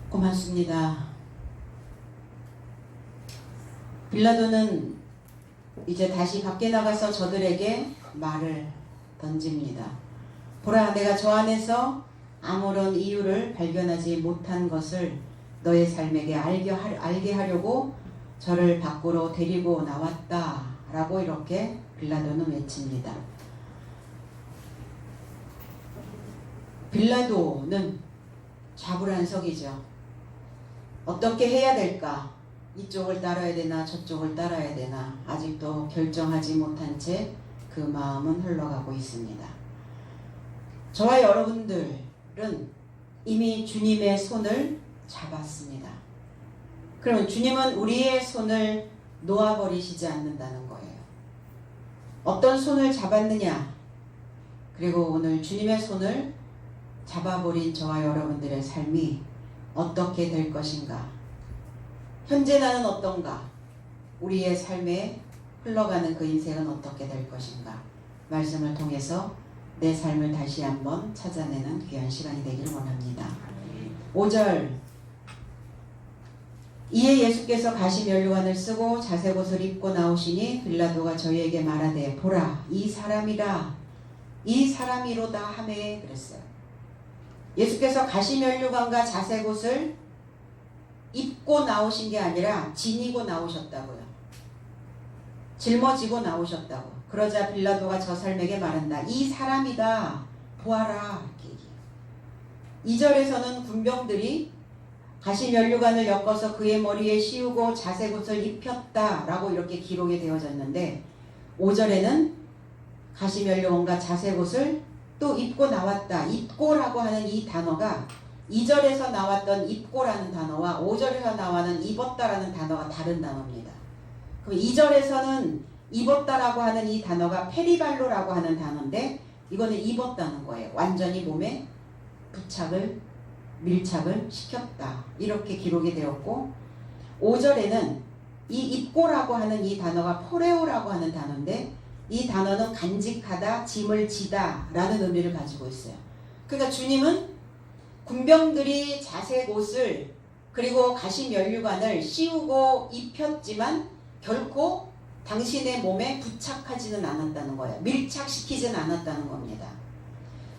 고맙습니다. 빌라도는 이제 다시 밖에 나가서 저들에게 말을 던집니다. 보라, 내가 저 안에서 아무런 이유를 발견하지 못한 것을 너의 삶에게 알게 하려고 저를 밖으로 데리고 나왔다 라고 이렇게 빌라도는 외칩니다. 빌라도는 좌불안석이죠. 어떻게 해야 될까? 이쪽을 따라야 되나 저쪽을 따라야 되나 아직도 결정하지 못한 채 그 마음은 흘러가고 있습니다. 저와 여러분들은 이미 주님의 손을 잡았습니다. 그럼 주님은 우리의 손을 놓아버리시지 않는다는 거예요. 어떤 손을 잡았느냐? 그리고 오늘 주님의 손을 잡아버린 저와 여러분들의 삶이 어떻게 될 것인가? 현재 나는 어떤가? 우리의 삶에 흘러가는 그 인생은 어떻게 될 것인가? 말씀을 통해서 내 삶을 다시 한번 찾아내는 귀한 시간이 되기를 원합니다. 5절, 이에 예수께서 가시면류관을 쓰고 자색옷을 입고 나오시니 빌라도가 저희에게 말하되 보라, 이 사람이라, 이 사람이로다 하매 그랬어요. 예수께서 가시면류관과 자색옷을 입고 나오신 게 아니라 지니고 나오셨다고요. 짊어지고 나오셨다고. 그러자 빌라도가 저 사람에게 말한다. 이 사람이다. 보아라. 이렇게 얘기해요. 2절에서는 군병들이 가시면류관을 엮어서 그의 머리에 씌우고 자색옷을 입혔다 라고 이렇게 기록이 되어졌는데 5절에는 가시면류관과 자색옷을 또 입고 나왔다. 입고라고 하는 이 단어가 2절에서 나왔던 입고라는 단어와 5절에서 나와는 입었다라는 단어가 다른 단어입니다. 그럼 2절에서는 입었다라고 하는 이 단어가 페리발로라고 하는 단어인데 이거는 입었다는 거예요. 완전히 몸에 밀착을 시켰다. 이렇게 기록이 되었고 5절에는 이 입고라고 하는 이 단어가 포레오라고 하는 단어인데 이 단어는 간직하다, 짐을 지다 라는 의미를 가지고 있어요. 그러니까 주님은 군병들이 자색옷을 그리고 가시면류관을 씌우고 입혔지만 결코 당신의 몸에 부착하지는 않았다는 거예요. 밀착시키지는 않았다는 겁니다.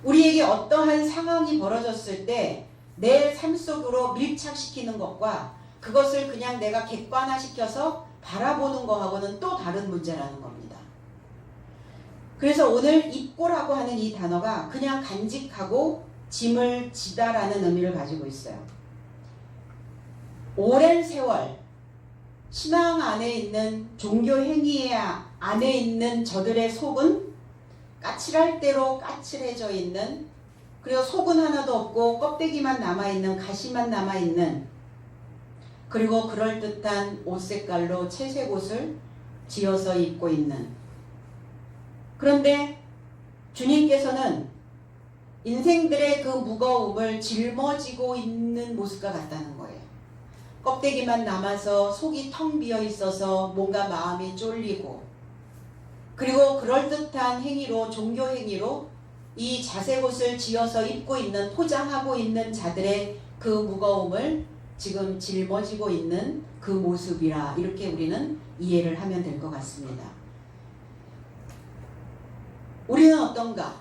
우리에게 어떠한 상황이 벌어졌을 때 내 삶 속으로 밀착시키는 것과 그것을 그냥 내가 객관화시켜서 바라보는 거하고는 또 다른 문제라는 겁니다. 그래서 오늘 입고라고 하는 이 단어가 그냥 간직하고 짐을 지다라는 의미를 가지고 있어요. 오랜 세월 신앙 안에 있는 종교 행위 안에 있는 저들의 속은 까칠할 대로 까칠해져 있는, 그리고 속은 하나도 없고 껍데기만 남아있는, 가시만 남아있는, 그리고 그럴듯한 옷 색깔로 채색 옷을 지어서 입고 있는. 그런데 주님께서는 인생들의 그 무거움을 짊어지고 있는 모습과 같다는 거예요. 껍데기만 남아서 속이 텅 비어 있어서 뭔가 마음이 쫄리고, 그리고 그럴듯한 행위로, 종교 행위로 이 자색옷을 지어서 입고 있는, 포장하고 있는 자들의 그 무거움을 지금 짊어지고 있는 그 모습이라, 이렇게 우리는 이해를 하면 될 것 같습니다. 우리는 어떤가?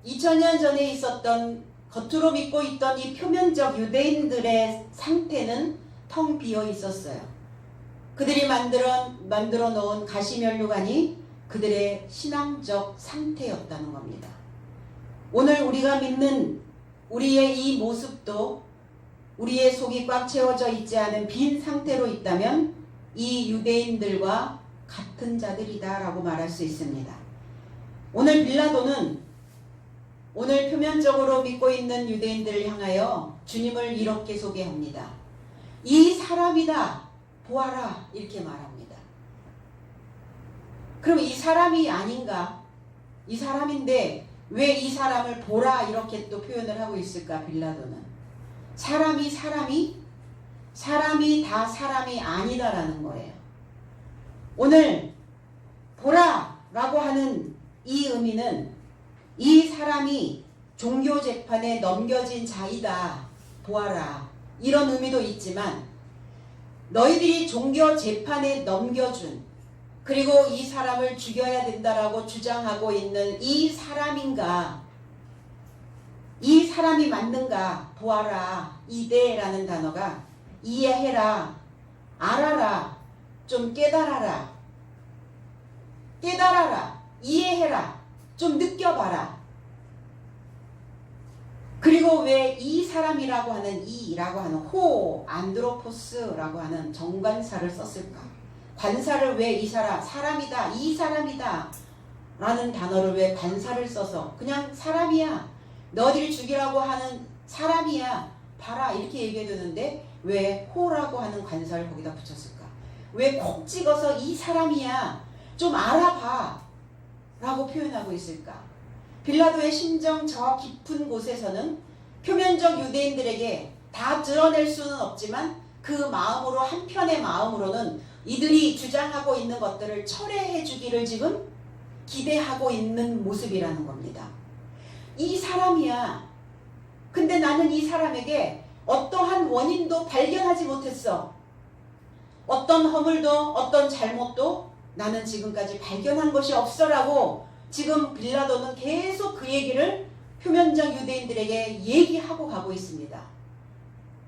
2000년 전에 있었던, 겉으로 믿고 있던 이 표면적 유대인들의 상태는 텅 비어 있었어요. 그들이 만들어 놓은 가시면류관이 그들의 신앙적 상태였다는 겁니다. 오늘 우리가 믿는 우리의 이 모습도 우리의 속이 꽉 채워져 있지 않은 빈 상태로 있다면 이 유대인들과 같은 자들이다 라고 말할 수 있습니다. 오늘 빌라도는 오늘 표면적으로 믿고 있는 유대인들을 향하여 주님을 이렇게 소개합니다. 이 사람이다, 보아라, 이렇게 말합니다. 그럼 이 사람이 아닌가? 이 사람인데 왜 이 사람을 보라 이렇게 또 표현을 하고 있을까? 빌라도는 사람이 다 사람이 아니다라는 거예요. 오늘 보라 라고 하는 이 의미는 이 사람이 종교 재판에 넘겨진 자이다, 보아라, 이런 의미도 있지만 너희들이 종교 재판에 넘겨준 그리고 이 사람을 죽여야 된다라고 주장하고 있는 이 사람인가 이 사람이 맞는가 보아라. 이대라는 단어가 이해해라 알아라 좀 깨달아라 이해해라 좀 느껴봐라. 그리고 왜 이 사람이라고 하는 이라고 하는 호 안드로포스라고 하는 정관사를 썼을까? 관사를 왜 이 사람이다 이 사람이다 라는 단어를 왜 관사를 써서 그냥 사람이야 너희를 죽이라고 하는 사람이야 봐라 이렇게 얘기해 두는데 왜 호라고 하는 관사를 거기다 붙였을까? 왜 콕 찍어서 이 사람이야 좀 알아봐 라고 표현하고 있을까? 빌라도의 심정 저 깊은 곳에서는 표면적 유대인들에게 다 드러낼 수는 없지만 그 마음으로 한편의 마음으로는 이들이 주장하고 있는 것들을 철회해 주기를 지금 기대하고 있는 모습이라는 겁니다. 이 사람이야. 근데 나는 이 사람에게 어떠한 원인도 발견하지 못했어. 어떤 허물도 어떤 잘못도 나는 지금까지 발견한 것이 없어라고 지금 빌라도는 계속 그 얘기를 표면적 유대인들에게 얘기하고 가고 있습니다.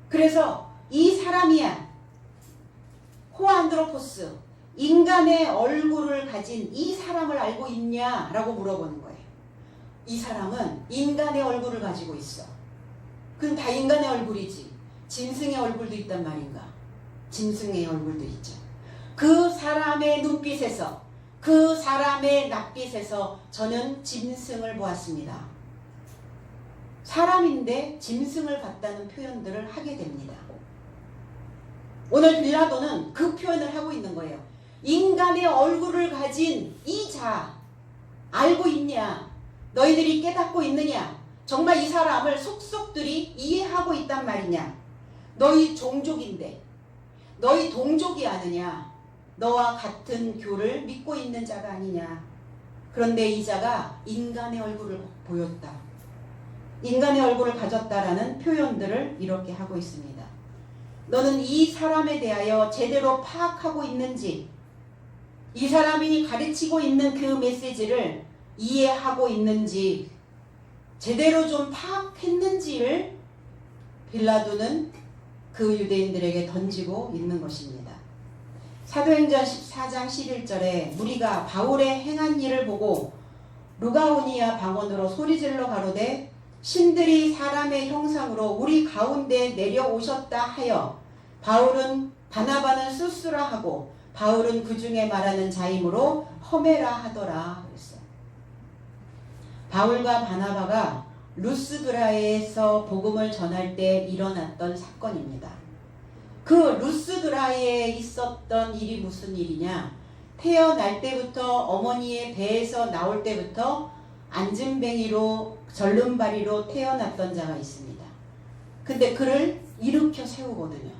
그래서 이 사람이야. 호안드로포스 인간의 얼굴을 가진 이 사람을 알고 있냐라고 물어보는 거예요. 이 사람은 인간의 얼굴을 가지고 있어. 그건 다 인간의 얼굴이지. 짐승의 얼굴도 있단 말인가? 짐승의 얼굴도 있죠. 그 사람의 눈빛에서 그 사람의 낯빛에서 저는 짐승을 보았습니다. 사람인데 짐승을 봤다는 표현들을 하게 됩니다. 오늘 빌라도는 그 표현을 하고 있는 거예요. 인간의 얼굴을 가진 이 자 알고 있냐? 너희들이 깨닫고 있느냐? 정말 이 사람을 속속들이 이해하고 있단 말이냐? 너희 종족인데 너희 동족이 아느냐? 너와 같은 교를 믿고 있는 자가 아니냐? 그런데 이 자가 인간의 얼굴을 보였다. 인간의 얼굴을 가졌다라는 표현들을 이렇게 하고 있습니다. 너는 이 사람에 대하여 제대로 파악하고 있는지, 이 사람이 가르치고 있는 그 메시지를 이해하고 있는지, 제대로 좀 파악했는지를 빌라도는 그 유대인들에게 던지고 있는 것입니다. 사도행전 14장 11절에 무리가 바울의 행한 일을 보고 루가오니아 방언으로 소리질러 가로되 신들이 사람의 형상으로 우리 가운데 내려오셨다 하여 바울은 바나바는 수스라 하고 바울은 그 중에 말하는 자이므로 허메라 하더라 그랬어요. 바울과 바나바가 루스드라에서 복음을 전할 때 일어났던 사건입니다. 그 루스드라에 있었던 일이 무슨 일이냐? 태어날 때부터 어머니의 배에서 나올 때부터 안진뱅이로 절름발이로 태어났던 자가 있습니다. 근데 그를 일으켜 세우거든요.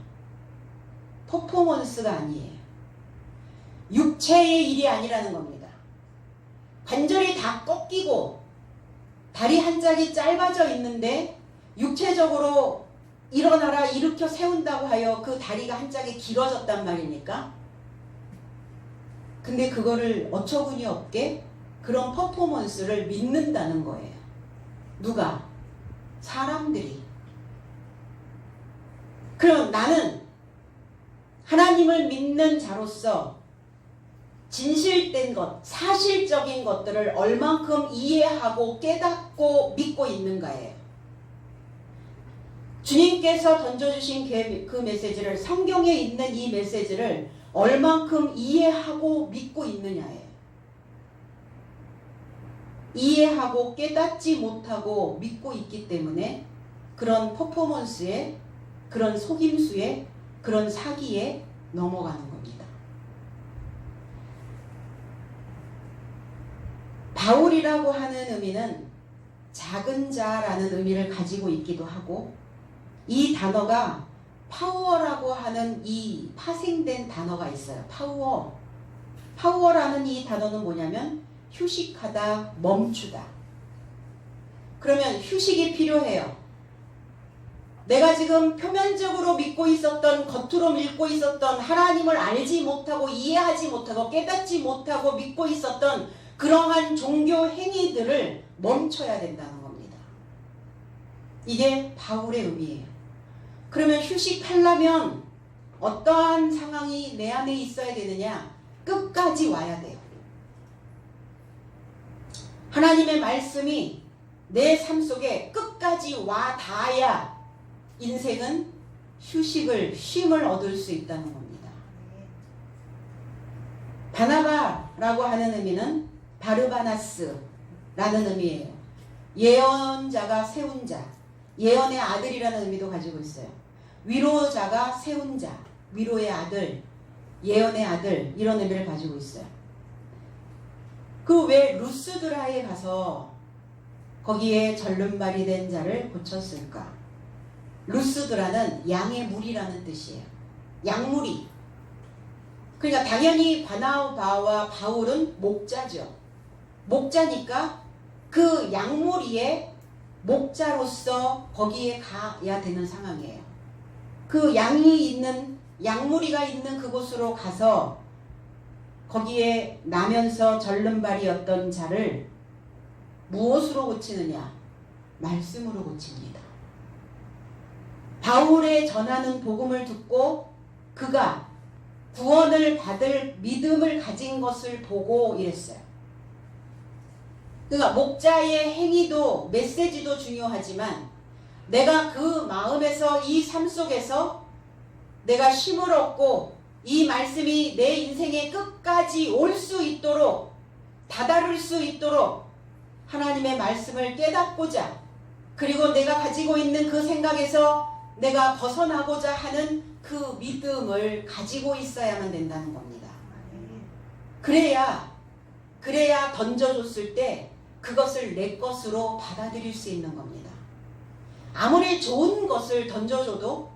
퍼포먼스가 아니에요. 육체의 일이 아니라는 겁니다. 관절이 다 꺾이고 다리 한 짝이 짧아져 있는데 육체적으로 일어나라 일으켜 세운다고 하여 그 다리가 한 짝이 길어졌단 말입니까? 근데 그거를 어처구니 없게 그런 퍼포먼스를 믿는다는 거예요. 누가? 사람들이. 그럼 나는 하나님을 믿는 자로서 진실된 것, 사실적인 것들을 얼만큼 이해하고 깨닫고 믿고 있는가예요. 주님께서 던져주신 그 메시지를, 성경에 있는 이 메시지를 얼만큼 이해하고 믿고 있느냐예요. 이해하고 깨닫지 못하고 믿고 있기 때문에 그런 퍼포먼스에, 그런 속임수에, 그런 사기에 넘어가는 겁니다. 바울이라고 하는 의미는 작은 자라는 의미를 가지고 있기도 하고, 이 단어가 파워라고 하는 이 파생된 단어가 있어요. 파워라는 이 단어는 뭐냐면 휴식하다, 멈추다. 그러면 휴식이 필요해요. 내가 지금 표면적으로 믿고 있었던, 겉으로 믿고 있었던 하나님을 알지 못하고 이해하지 못하고 깨닫지 못하고 믿고 있었던 그러한 종교 행위들을 멈춰야 된다는 겁니다. 이게 바울의 의미예요. 그러면 휴식하려면 어떠한 상황이 내 안에 있어야 되느냐? 끝까지 와야 돼요. 하나님의 말씀이 내 삶 속에 끝까지 와 닿아야 인생은 쉼을 얻을 수 있다는 겁니다. 바나바라고 하는 의미는 바르바나스라는 의미예요. 예언자가 세운 자, 예언의 아들이라는 의미도 가지고 있어요. 위로자가 세운 자, 위로의 아들, 예언의 아들, 이런 의미를 가지고 있어요. 그 왜 루스드라에 가서 거기에 절름발이 된 자를 고쳤을까? 루스드라는 양의 물이라는 뜻이에요. 양물이. 그러니까 당연히 바나바와 바울은 목자죠. 목자니까 그 양무리에 목자로서 거기에 가야 되는 상황이에요. 그 양무리가 있는 그곳으로 가서 거기에 나면서 절름발이었던 자를 무엇으로 고치느냐? 말씀으로 고칩니다. 바울의 전하는 복음을 듣고 그가 구원을 받을 믿음을 가진 것을 보고 이랬어요. 그러니까 목자의 행위도 메시지도 중요하지만 내가 그 마음에서 이 삶 속에서 내가 쉼을 얻고 이 말씀이 내 인생의 끝까지 올 수 있도록 다다를 수 있도록 하나님의 말씀을 깨닫고자 그리고 내가 가지고 있는 그 생각에서 내가 벗어나고자 하는 그 믿음을 가지고 있어야만 된다는 겁니다. 그래야 던져줬을 때 그것을 내 것으로 받아들일 수 있는 겁니다. 아무리 좋은 것을 던져줘도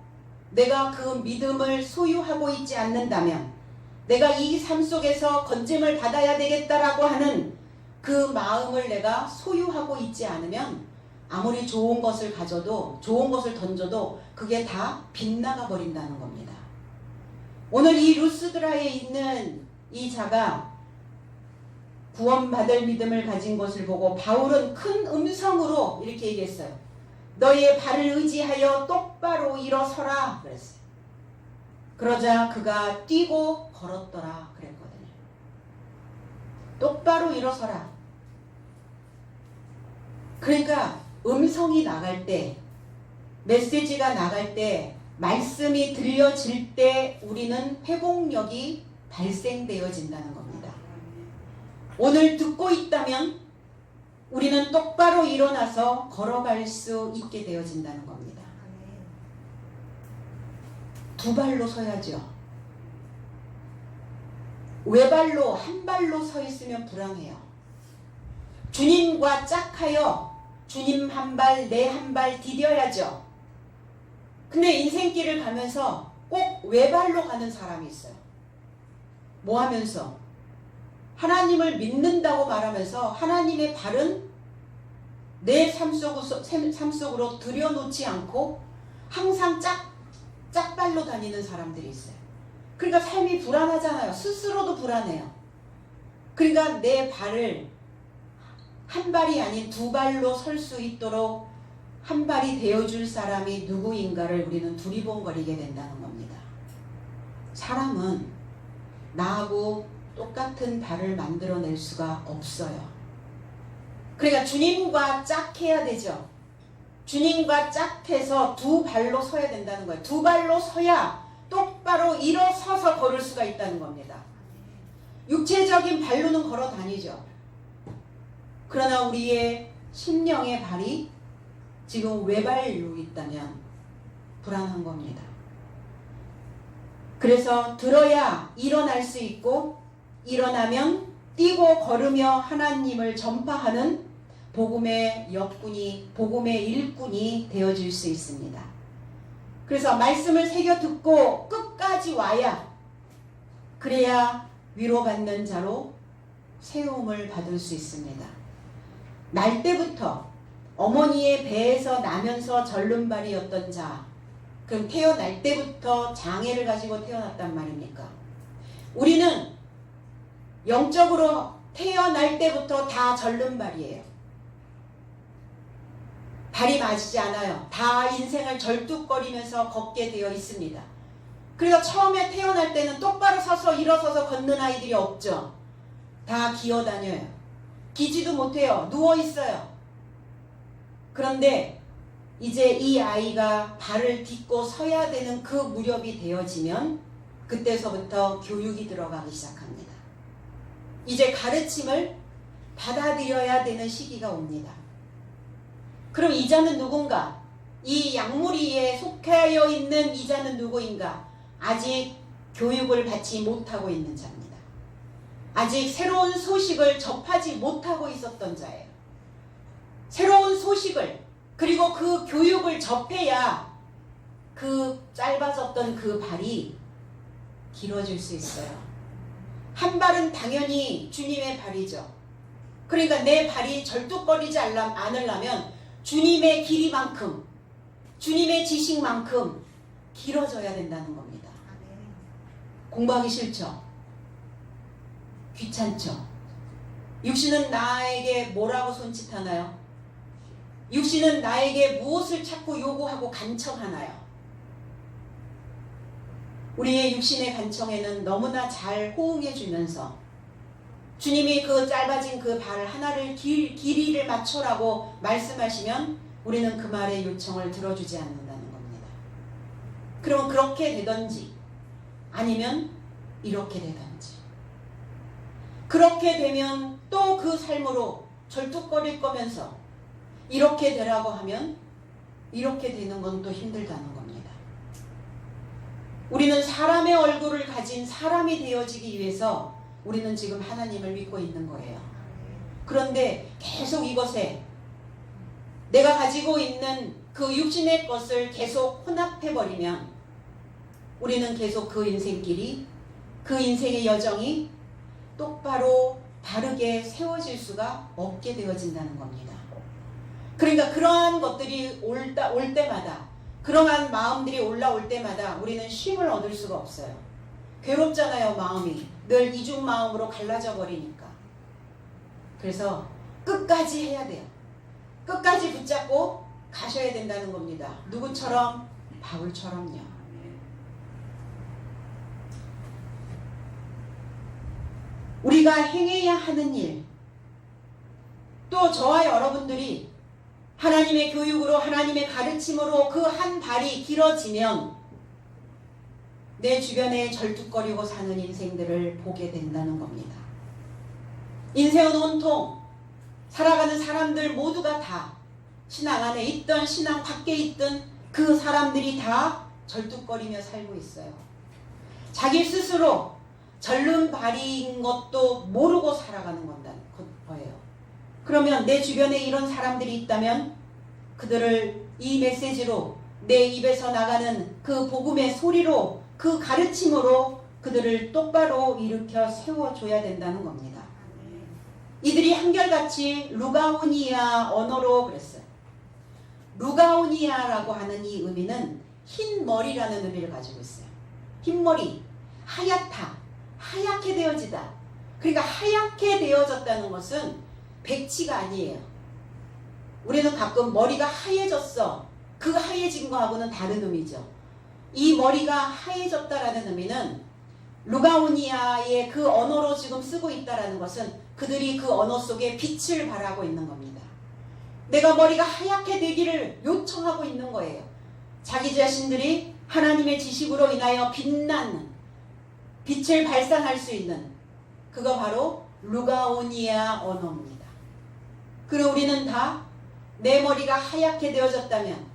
내가 그 믿음을 소유하고 있지 않는다면 내가 이 삶 속에서 건짐을 받아야 되겠다라고 하는 그 마음을 내가 소유하고 있지 않으면 아무리 좋은 것을 가져도 좋은 것을 던져도 그게 다 빗나가 버린다는 겁니다. 오늘 이 루스드라에 있는 이 자가 구원받을 믿음을 가진 것을 보고 바울은 큰 음성으로 이렇게 얘기했어요. 너의 발을 의지하여 똑바로 일어서라 그랬어요. 그러자 그가 뛰고 걸었더라 그랬거든요. 똑바로 일어서라. 그러니까 음성이 나갈 때, 메시지가 나갈 때, 말씀이 들려질 때 우리는 회복력이 발생되어진다는 겁니다. 오늘 듣고 있다면 우리는 똑바로 일어나서 걸어갈 수 있게 되어진다는 겁니다. 두 발로 서야죠. 외발로 한 발로 서 있으면 불안해요. 주님과 짝하여 주님 한 발, 내 한 발 디뎌야죠. 근데 인생길을 가면서 꼭 외발로 가는 사람이 있어요. 뭐 하면서? 하나님을 믿는다고 말하면서 하나님의 발은 내 삶 속으로 들여놓지 않고 항상 짝발로 다니는 사람들이 있어요. 그러니까 삶이 불안하잖아요. 스스로도 불안해요. 그러니까 내 발을 한 발이 아닌 두 발로 설 수 있도록 한 발이 되어줄 사람이 누구인가를 우리는 두리번거리게 된다는 겁니다. 사람은 나하고 똑같은 발을 만들어낼 수가 없어요. 그러니까 주님과 짝해야 되죠. 주님과 짝해서 두 발로 서야 된다는 거예요. 두 발로 서야 똑바로 일어서서 걸을 수가 있다는 겁니다. 육체적인 발로는 걸어 다니죠. 그러나 우리의 심령의 발이 지금 외발로 있다면 불안한 겁니다. 그래서 들어야 일어날 수 있고 일어나면 뛰고 걸으며 하나님을 전파하는 복음의 역군이, 복음의 일꾼이 되어줄 수 있습니다. 그래서 말씀을 새겨 듣고 끝까지 와야, 그래야 위로받는 자로 세움을 받을 수 있습니다. 날 때부터 어머니의 배에서 나면서 절름발이였던 자, 그럼 태어날 때부터 장애를 가지고 태어났단 말입니까? 우리는 영적으로 태어날 때부터 다 절름발이에요. 발이 맞지 않아요. 다 인생을 절뚝거리면서 걷게 되어 있습니다. 그래서 처음에 태어날 때는 똑바로 서서 일어서서 걷는 아이들이 없죠. 다 기어다녀요. 기지도 못해요. 누워있어요. 그런데 이제 이 아이가 발을 딛고 서야 되는 그 무렵이 되어지면 그때서부터 교육이 들어가기 시작합니다. 이제 가르침을 받아들여야 되는 시기가 옵니다. 그럼 이 자는 누군가? 이 양무리에 속하여 있는 이 자는 누구인가? 아직 교육을 받지 못하고 있는 자입니다. 아직 새로운 소식을 접하지 못하고 있었던 자예요. 새로운 소식을, 그리고 그 교육을 접해야 그 짧아졌던 그 발이 길어질 수 있어요. 한 발은 당연히 주님의 발이죠. 그러니까 내 발이 절뚝거리지 않으려면 주님의 길이만큼, 주님의 지식만큼 길어져야 된다는 겁니다. 공부하기 싫죠? 귀찮죠? 육신은 나에게 뭐라고 손짓하나요? 육신은 나에게 무엇을 자꾸 요구하고 간청하나요? 우리의 육신의 간청에는 너무나 잘 호응해 주면서 주님이 그 짧아진 그 발 하나를 길이를 맞춰라고 말씀하시면 우리는 그 말의 요청을 들어주지 않는다는 겁니다. 그럼 그렇게 되든지 아니면 이렇게 되든지, 그렇게 되면 또 그 삶으로 절뚝거릴 거면서 이렇게 되라고 하면 이렇게 되는 건 또 힘들다는 겁니다. 우리는 사람의 얼굴을 가진 사람이 되어지기 위해서 우리는 지금 하나님을 믿고 있는 거예요. 그런데 계속 이것에 내가 가지고 있는 그 육신의 것을 계속 혼합해버리면 우리는 계속 그 인생길이, 그 인생의 여정이 똑바로 바르게 세워질 수가 없게 되어진다는 겁니다. 그러니까 그러한 것들이 올 때마다, 그러한 마음들이 올라올 때마다 우리는 쉼을 얻을 수가 없어요. 괴롭잖아요. 마음이 늘 이중 마음으로 갈라져 버리니까. 그래서 끝까지 해야 돼요. 끝까지 붙잡고 가셔야 된다는 겁니다. 누구처럼? 바울처럼요. 우리가 행해야 하는 일, 또 저와 여러분들이 하나님의 교육으로, 하나님의 가르침으로 그 한 발이 길어지면 내 주변에 절뚝거리고 사는 인생들을 보게 된다는 겁니다. 인생은 온통 살아가는 사람들 모두가 다 신앙 안에 있든 신앙 밖에 있든 그 사람들이 다 절뚝거리며 살고 있어요. 자기 스스로 절름발인 것도 모르고 살아가는 거예요. 그러면 내 주변에 이런 사람들이 있다면 그들을 이 메시지로, 내 입에서 나가는 그 복음의 소리로, 그 가르침으로 그들을 똑바로 일으켜 세워줘야 된다는 겁니다. 이들이 한결같이 루가오니아 언어로 그랬어요. 루가오니아라고 하는 이 의미는 흰 머리라는 의미를 가지고 있어요. 흰 머리, 하얗다, 하얗게 되어지다. 그러니까 하얗게 되어졌다는 것은 백치가 아니에요. 우리는 가끔 머리가 하얘졌어, 그 하얘진 거하고는 다른 의미죠. 이 머리가 하얘졌다라는 의미는 루가오니아의 그 언어로 지금 쓰고 있다라는 것은 그들이 그 언어 속에 빛을 발하고 있는 겁니다. 내가 머리가 하얗게 되기를 요청하고 있는 거예요. 자기 자신들이 하나님의 지식으로 인하여 빛나는, 빛을 발산할 수 있는, 그거 바로 루가오니아 언어입니다. 그리고 우리는 다 내 머리가 하얗게 되어졌다면,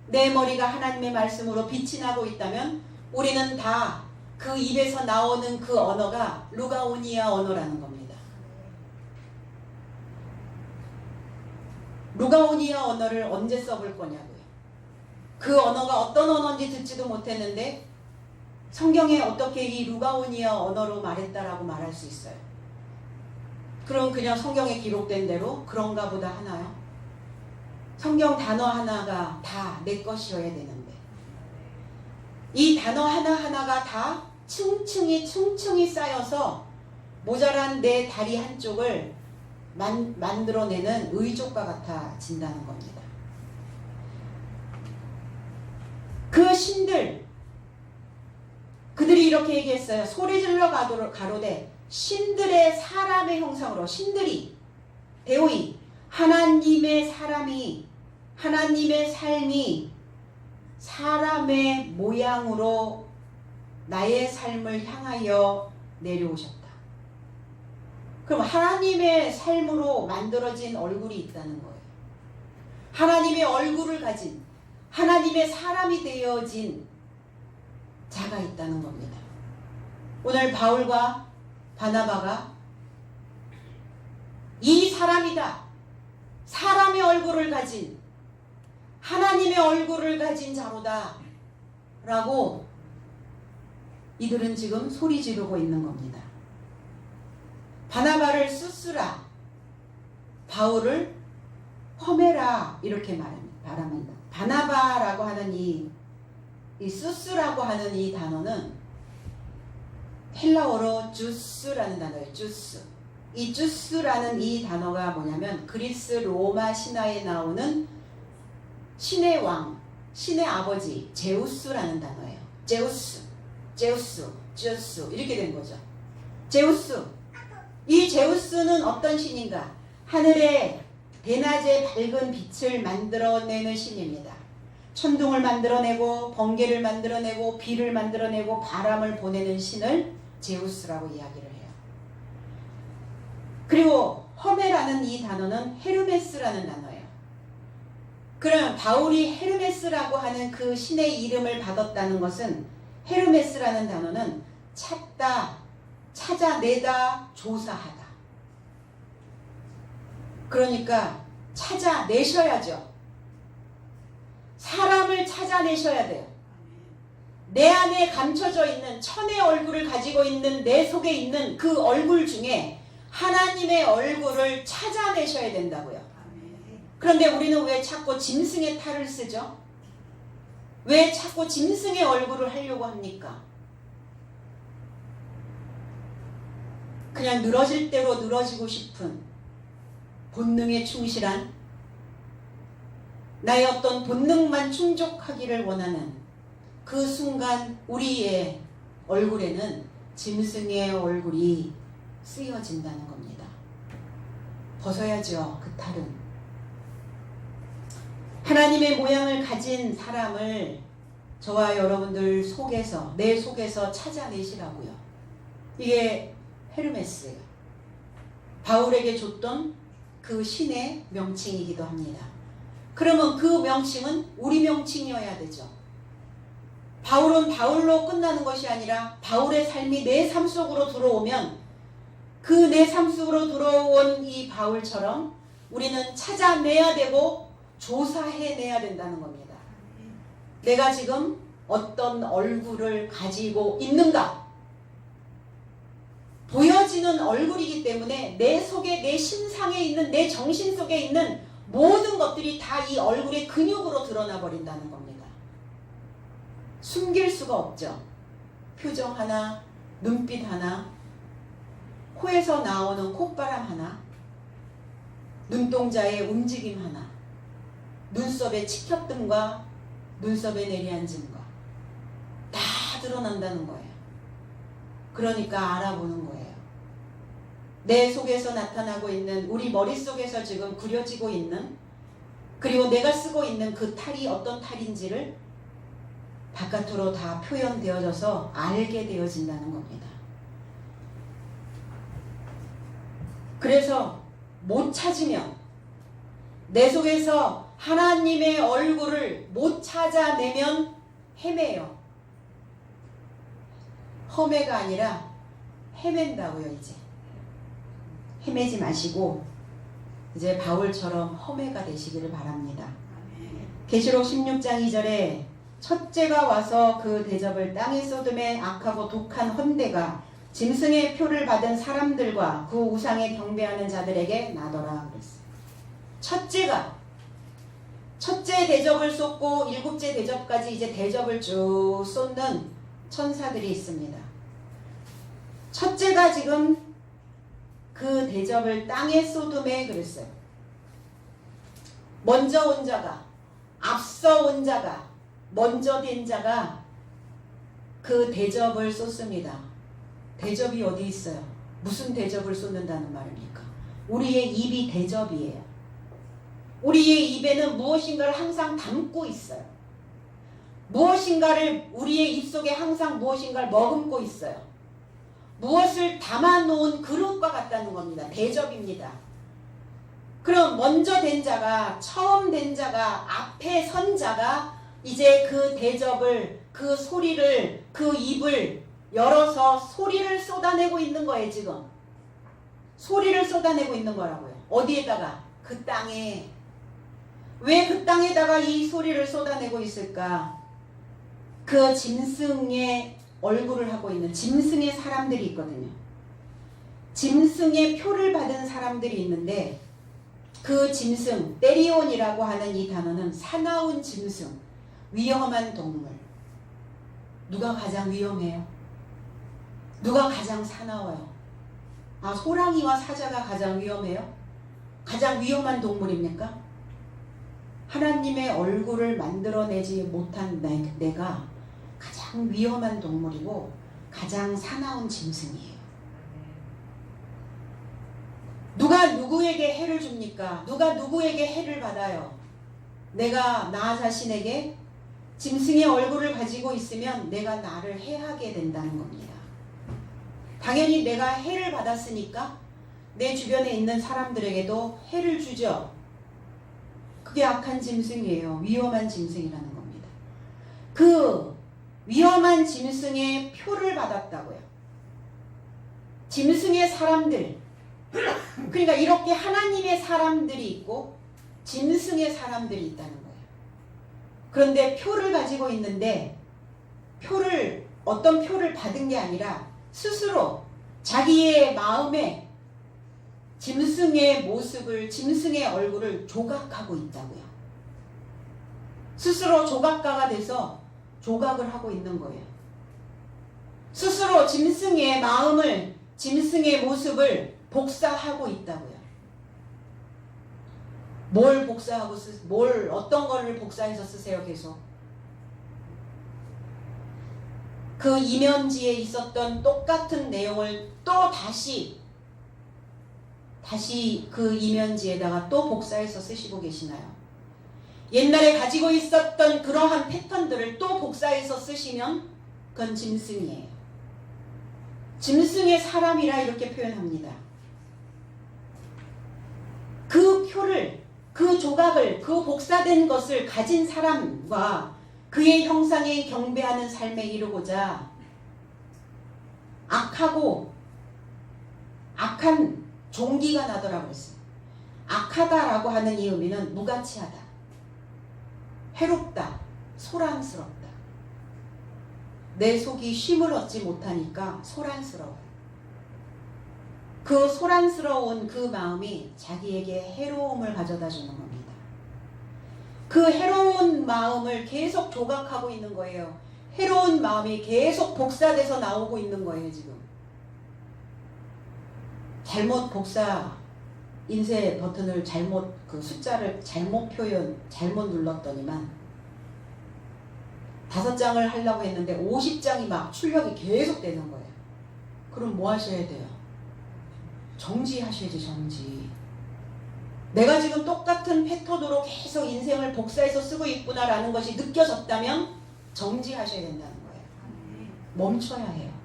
내 머리가 하나님의 말씀으로 빛이 나고 있다면 우리는 다 그 입에서 나오는 그 언어가 루가오니아 언어라는 겁니다. 루가오니아 언어를 언제 써볼 거냐고요. 그 언어가 어떤 언어인지 듣지도 못했는데 성경에 어떻게 이 루가오니아 언어로 말했다라고 말할 수 있어요? 그럼 그냥 성경에 기록된 대로 그런가 보다 하나요? 성경 단어 하나가 다 내 것이어야 되는데 이 단어 하나하나가 다 층층이 쌓여서 모자란 내 다리 한쪽을 만들어내는 의족과 같아진다는 겁니다. 그 신들, 그들이 이렇게 얘기했어요. 소리질러 가로되 신들의 사람의 형상으로, 신들이 대오이 하나님의 사람이, 하나님의 삶이 사람의 모양으로 나의 삶을 향하여 내려오셨다. 그럼 하나님의 삶으로 만들어진 얼굴이 있다는 거예요. 하나님의 얼굴을 가진, 하나님의 사람이 되어진 자가 있다는 겁니다. 오늘 바울과 바나바가 이 사람이다, 사람의 얼굴을 가진, 하나님의 얼굴을 가진 자로다 라고 이들은 지금 소리 지르고 있는 겁니다. 바나바를 수스라, 바울을 허메라 이렇게 말합니다. 바나바라고 하는 이 수스라고 하는 이 단어는 헬라어로 주스라는 단어예요. 주스. 이 주스라는 이 단어가 뭐냐면 그리스 로마 신화에 나오는 신의 왕, 신의 아버지 제우스라는 단어예요. 제우스 이렇게 된 거죠. 제우스. 이 제우스는 어떤 신인가? 하늘에 대낮에 밝은 빛을 만들어내는 신입니다. 천둥을 만들어내고 번개를 만들어내고 비를 만들어내고 바람을 보내는 신을 제우스라고 이야기를 해요. 그리고 허메라는 이 단어는 헤르메스라는 단어예요. 그럼 바울이 헤르메스라고 하는 그 신의 이름을 받았다는 것은, 헤르메스라는 단어는 찾다, 찾아내다, 조사하다. 그러니까 찾아내셔야죠. 사람을 찾아내셔야 돼요. 내 안에 감춰져 있는 천의 얼굴을 가지고 있는 내 속에 있는 그 얼굴 중에 하나님의 얼굴을 찾아내셔야 된다고요. 그런데 우리는 왜 자꾸 짐승의 탈을 쓰죠? 왜 자꾸 짐승의 얼굴을 하려고 합니까? 그냥 늘어질 대로 늘어지고 싶은 본능에 충실한, 나의 어떤 본능만 충족하기를 원하는 그 순간 우리의 얼굴에는 짐승의 얼굴이 쓰여진다는 겁니다. 벗어야죠, 그 탈은. 하나님의 모양을 가진 사람을 저와 여러분들 속에서, 내 속에서 찾아내시라고요. 이게 헤르메스예요. 바울에게 줬던 그 신의 명칭이기도 합니다. 그러면 그 명칭은 우리 명칭이어야 되죠. 바울은 바울로 끝나는 것이 아니라 바울의 삶이 내 삶 속으로 들어오면 그 내 삶 속으로 들어온 이 바울처럼 우리는 찾아내야 되고 조사해내야 된다는 겁니다. 내가 지금 어떤 얼굴을 가지고 있는가? 보여지는 얼굴이기 때문에 내 속에, 내 심상에 있는, 내 정신 속에 있는 모든 것들이 다 이 얼굴의 근육으로 드러나 버린다는 겁니다. 숨길 수가 없죠. 표정 하나, 눈빛 하나, 코에서 나오는 콧바람 하나, 눈동자의 움직임 하나, 눈썹의 치켜뜸과 눈썹의 내리앉음과 다 드러난다는 거예요. 그러니까 알아보는 거예요. 내 속에서 나타나고 있는, 우리 머릿속에서 지금 그려지고 있는, 그리고 내가 쓰고 있는 그 탈이 어떤 탈인지를 바깥으로 다 표현되어져서 알게 되어진다는 겁니다. 그래서 못 찾으면, 내 속에서 하나님의 얼굴을 못 찾아내면 헤매요. 험해가 아니라 헤맨다고요. 이제 헤매지 마시고 이제 바울처럼 험해가 되시기를 바랍니다. 계시록 16장 2절에 첫째가 와서 그 대접을 땅에 쏟음에 악하고 독한 헌대가 짐승의 표를 받은 사람들과 그 우상에 경배하는 자들에게 나더라 그랬어요. 첫째가, 첫째 대접을 쏟고 일곱째 대접까지 이제 대접을 쭉 쏟는 천사들이 있습니다. 첫째가 지금 그 대접을 땅에 쏟음에 그랬어요. 먼저 온 자가, 앞서 온 자가, 먼저 된 자가 그 대접을 쏟습니다. 대접이 어디 있어요? 무슨 대접을 쏟는다는 말입니까? 우리의 입이 대접이에요. 우리의 입에는 무엇인가를 항상 담고 있어요. 무엇인가를 우리의 입속에 항상 무엇인가를 머금고 있어요. 무엇을 담아놓은 그릇과 같다는 겁니다. 대접입니다. 그럼 먼저 된 자가, 처음 된 자가, 앞에 선 자가 이제 그 대접을, 그 소리를, 그 입을 열어서 소리를 쏟아내고 있는 거예요. 지금 소리를 쏟아내고 있는 거라고요. 어디에다가? 그 땅에. 왜 그 땅에다가 이 소리를 쏟아내고 있을까? 그 짐승의 얼굴을 하고 있는 짐승의 사람들이 있거든요. 짐승의 표를 받은 사람들이 있는데 그 짐승, 때리온이라고 하는 이 단어는 사나운 짐승, 위험한 동물. 누가 가장 위험해요? 누가 가장 사나워요? 아, 호랑이와 사자가 가장 위험해요? 가장 위험한 동물입니까? 하나님의 얼굴을 만들어내지 못한 내가 가장 위험한 동물이고 가장 사나운 짐승이에요. 누가 누구에게 해를 줍니까? 누가 누구에게 해를 받아요? 내가 나 자신에게 짐승의 얼굴을 가지고 있으면 내가 나를 해하게 된다는 겁니다. 당연히 내가 해를 받았으니까 내 주변에 있는 사람들에게도 해를 주죠. 그게 악한 짐승이에요. 위험한 짐승이라는 겁니다. 그 위험한 짐승의 표를 받았다고요. 짐승의 사람들, 그러니까 이렇게 하나님의 사람들이 있고 짐승의 사람들이 있다는 거예요. 그런데 표를 가지고 있는데 어떤 표를 받은 게 아니라 스스로 자기의 마음에 짐승의 모습을, 짐승의 얼굴을 조각하고 있다고요. 스스로 조각가가 돼서 조각을 하고 있는 거예요. 스스로 짐승의 마음을, 짐승의 모습을 복사하고 있다고요. 뭘 복사하고 어떤 거를 복사해서 쓰세요, 계속? 그 이면지에 있었던 똑같은 내용을 또 다시 그 이면지에다가 또 복사해서 쓰시고 계시나요? 옛날에 가지고 있었던 그러한 패턴들을 또 복사해서 쓰시면 그건 짐승이에요. 짐승의 사람이라 이렇게 표현합니다. 그 표를, 그 조각을, 그 복사된 것을 가진 사람과 그의 형상에 경배하는 삶에 이르고자 악한 종기가 나더라고 했어요. 악하다라고 하는 이 의미는 무가치하다, 해롭다, 소란스럽다. 내 속이 쉼을 얻지 못하니까 소란스러워요. 그 소란스러운 그 마음이 자기에게 해로움을 가져다 주는 겁니다. 그 해로운 마음을 계속 조각하고 있는 거예요. 해로운 마음이 계속 복사돼서 나오고 있는 거예요, 지금. 잘못 복사, 인쇄 버튼을 그 숫자를 잘못 눌렀더니만 5장을 하려고 했는데 50장이 막 출력이 계속 되는 거예요. 그럼 뭐 하셔야 돼요? 정지하셔야지, 정지. 내가 지금 똑같은 패턴으로 계속 인생을 복사해서 쓰고 있구나라는 것이 느껴졌다면 정지하셔야 된다는 거예요. 멈춰야 해요.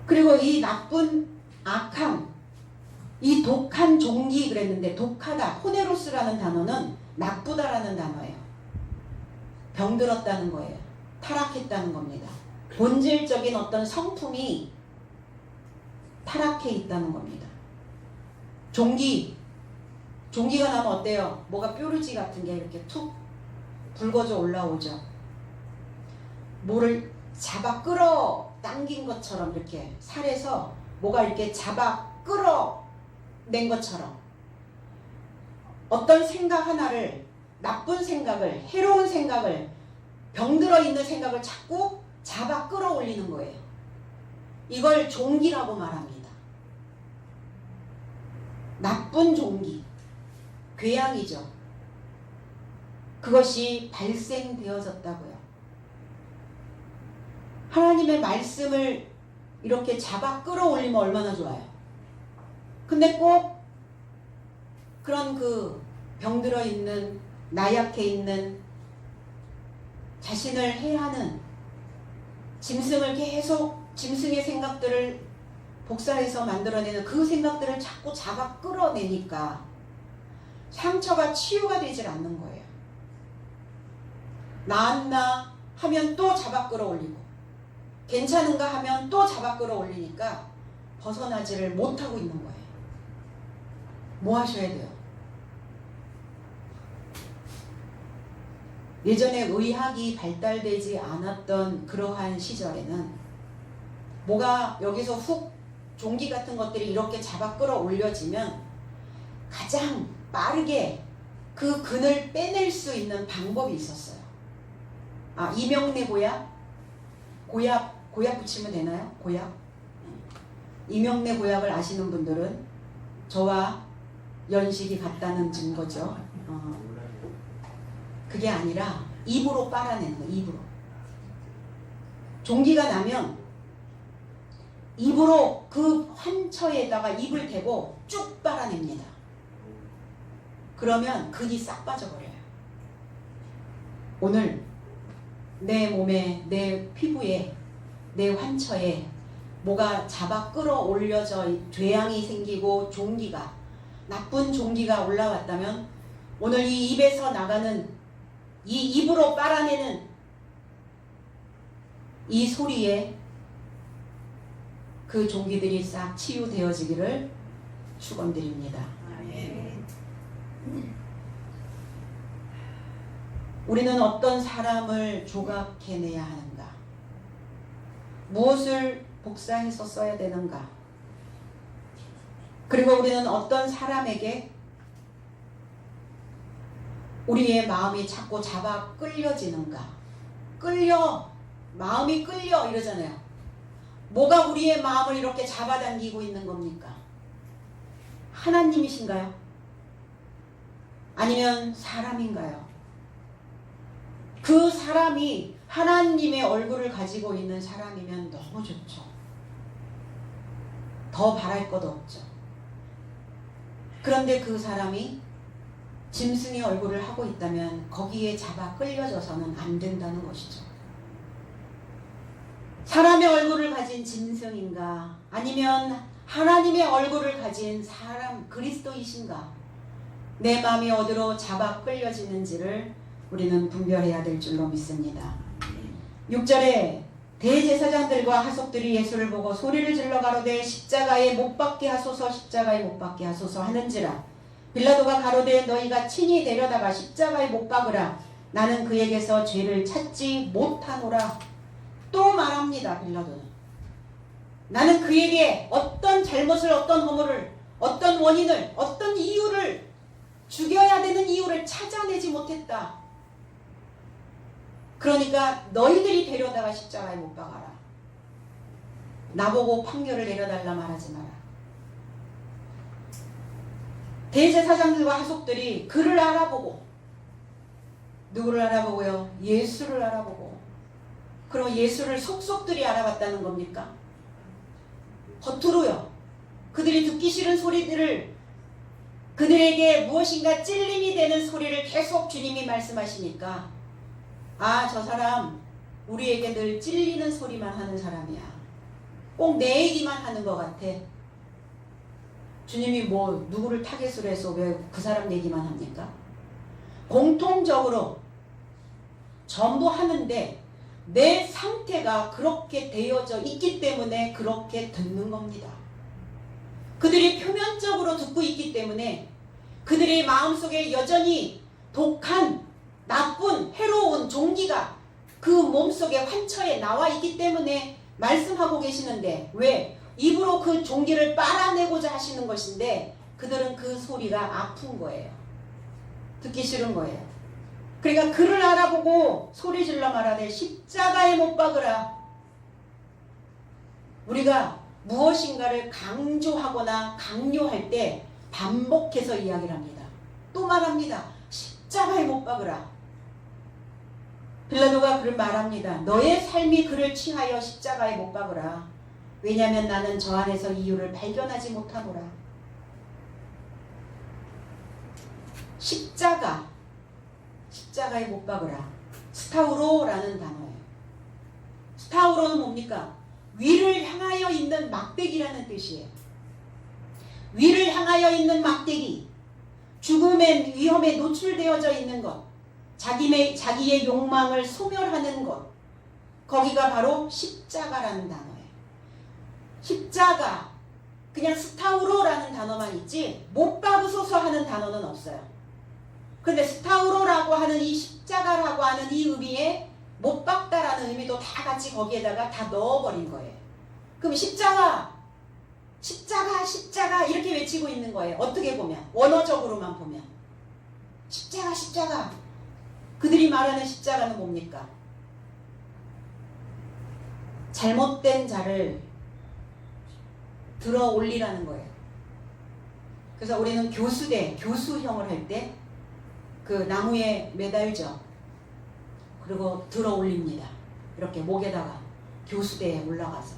그리고 이 나쁜, 악한, 이 독한 종기 그랬는데 독하다, 호네로스라는 단어는 나쁘다라는 단어예요. 병들었다는 거예요. 타락했다는 겁니다. 본질적인 어떤 성품이 타락해 있다는 겁니다. 종기가 나면 어때요? 뭐가 뾰루지 같은 게 이렇게 툭 붉어져 올라오죠. 뭐를 잡아 끌어 당긴 것처럼 이렇게 살에서 뭐가 이렇게 잡아 끌어 낸 것처럼 어떤 생각 하나를, 나쁜 생각을, 해로운 생각을, 병들어 있는 생각을 자꾸 잡아 끌어올리는 거예요. 이걸 종기라고 말합니다. 나쁜 종기, 괴양이죠. 그것이 발생되어졌다고요. 하나님의 말씀을 이렇게 잡아 끌어올리면 얼마나 좋아요. 근데 꼭 그런 그 병들어 있는, 나약해 있는, 자신을 해하는, 짐승을 계속, 짐승의 생각들을 복사해서 만들어내는 그 생각들을 자꾸 잡아 끌어내니까 상처가 치유가 되질 않는 거예요. 나았나 하면 또 잡아 끌어올리고, 괜찮은가 하면 또 잡아 끌어올리니까 벗어나지를 못하고 있는 거예요. 뭐 하셔야 돼요? 예전에 의학이 발달되지 않았던 그러한 시절에는 뭐가 여기서 훅 종기 같은 것들이 이렇게 잡아 끌어올려지면 가장 빠르게 그 근을 빼낼 수 있는 방법이 있었어요. 이명래 고약? 고약 붙이면 되나요? 고약? 이명래 고약을 아시는 분들은 저와 연식이 같다는 증거죠. 그게 아니라 입으로 빨아내는 거예요. 입으로. 종기가 나면 입으로 그 환처에다가 입을 대고 쭉 빨아냅니다. 그러면 근이 싹 빠져버려요. 오늘 내 몸에, 내 피부에, 내 환처에 뭐가 잡아 끌어올려져 죄양이 생기고 종기가, 나쁜 종기가 올라왔다면 오늘 이 입에서 나가는, 이 입으로 빨아내는 이 소리에 그 종기들이 싹 치유되어지기를 축원드립니다. 아멘. 우리는 어떤 사람을 조각해내야 하는가? 무엇을 복사해서 써야 되는가? 그리고 우리는 어떤 사람에게 우리의 마음이 자꾸 잡아 끌려지는가? 마음이 끌려 이러잖아요. 뭐가 우리의 마음을 이렇게 잡아당기고 있는 겁니까? 하나님이신가요? 아니면 사람인가요? 그 사람이 하나님의 얼굴을 가지고 있는 사람이면 너무 좋죠. 더 바랄 것 없죠. 그런데 그 사람이 짐승의 얼굴을 하고 있다면 거기에 잡아 끌려져서는 안 된다는 것이죠. 사람의 얼굴을 가진 짐승인가? 아니면 하나님의 얼굴을 가진 사람, 그리스도이신가? 내 마음이 어디로 잡아 끌려지는지를 우리는 분별해야 될 줄로 믿습니다. 6절에 대제사장들과 하속들이 예수를 보고 소리를 질러 가로되 십자가에 못 박게 하소서, 십자가에 못 박게 하소서 하는지라. 빌라도가 가로되 너희가 친히 데려다가 십자가에 못 박으라. 나는 그에게서 죄를 찾지 못하노라. 또 말합니다. 빌라도는 나는 그에게 어떤 잘못을, 어떤 허물을, 어떤 원인을, 어떤 이유를, 죽여야 되는 이유를 찾아내지 못했다. 그러니까 너희들이 데려다가 십자가에 못 박아라. 나보고 판결을 내려달라 말하지 마라. 대제사장들과 하속들이 그를 알아보고, 누구를 알아보고요? 예수를 알아보고. 그럼 예수를 속속들이 알아봤다는 겁니까? 겉으로요. 그들이 듣기 싫은 소리들을, 그들에게 무엇인가 찔림이 되는 소리를 계속 주님이 말씀하시니까 저 사람 우리에게 늘 찔리는 소리만 하는 사람이야. 꼭 내 얘기만 하는 것 같아. 주님이 뭐 누구를 타겟으로 해서 왜 그 사람 얘기만 합니까? 공통적으로 전부 하는데 내 상태가 그렇게 되어져 있기 때문에 그렇게 듣는 겁니다. 그들이 표면적으로 듣고 있기 때문에 그들의 마음속에 여전히 독한, 나쁜, 해로운 종기가 그 몸속에 환처에 나와 있기 때문에 말씀하고 계시는데, 왜? 입으로 그 종기를 빨아내고자 하시는 것인데 그들은 그 소리가 아픈 거예요. 듣기 싫은 거예요. 그러니까 그를 알아보고 소리 질러 말하되 십자가에 못 박으라. 우리가 무엇인가를 강조하거나 강요할 때 반복해서 이야기를 합니다. 또 말합니다. 십자가에 못 박으라. 빌라도가 그를 말합니다. 너의 삶이 그를 취하여 십자가에 못 박으라. 왜냐하면 나는 저 안에서 이유를 발견하지 못하노라. 십자가에 못 박으라. 스타우로라는 단어예요. 스타우로는 뭡니까? 위를 향하여 있는 막대기라는 뜻이에요. 위를 향하여 있는 막대기, 죽음의 위험에 노출되어져 있는 것, 자기의 욕망을 소멸하는 것, 거기가 바로 십자가라는 단어예요. 십자가, 그냥 스타우로라는 단어만 있지 못 박으소서 하는 단어는 없어요. 그런데 스타우로라고 하는 이 십자가라고 하는 이 의미에 못 박다라는 의미도 다 같이 거기에다가 다 넣어버린 거예요. 그럼 십자가 이렇게 외치고 있는 거예요. 어떻게 보면, 원어적으로만 보면 십자가. 그들이 말하는 십자가는 뭡니까? 잘못된 자를 들어 올리라는 거예요. 그래서 우리는 교수형을 할 때 그 나무에 매달죠. 그리고 들어 올립니다. 이렇게 목에다가 교수대에 올라가서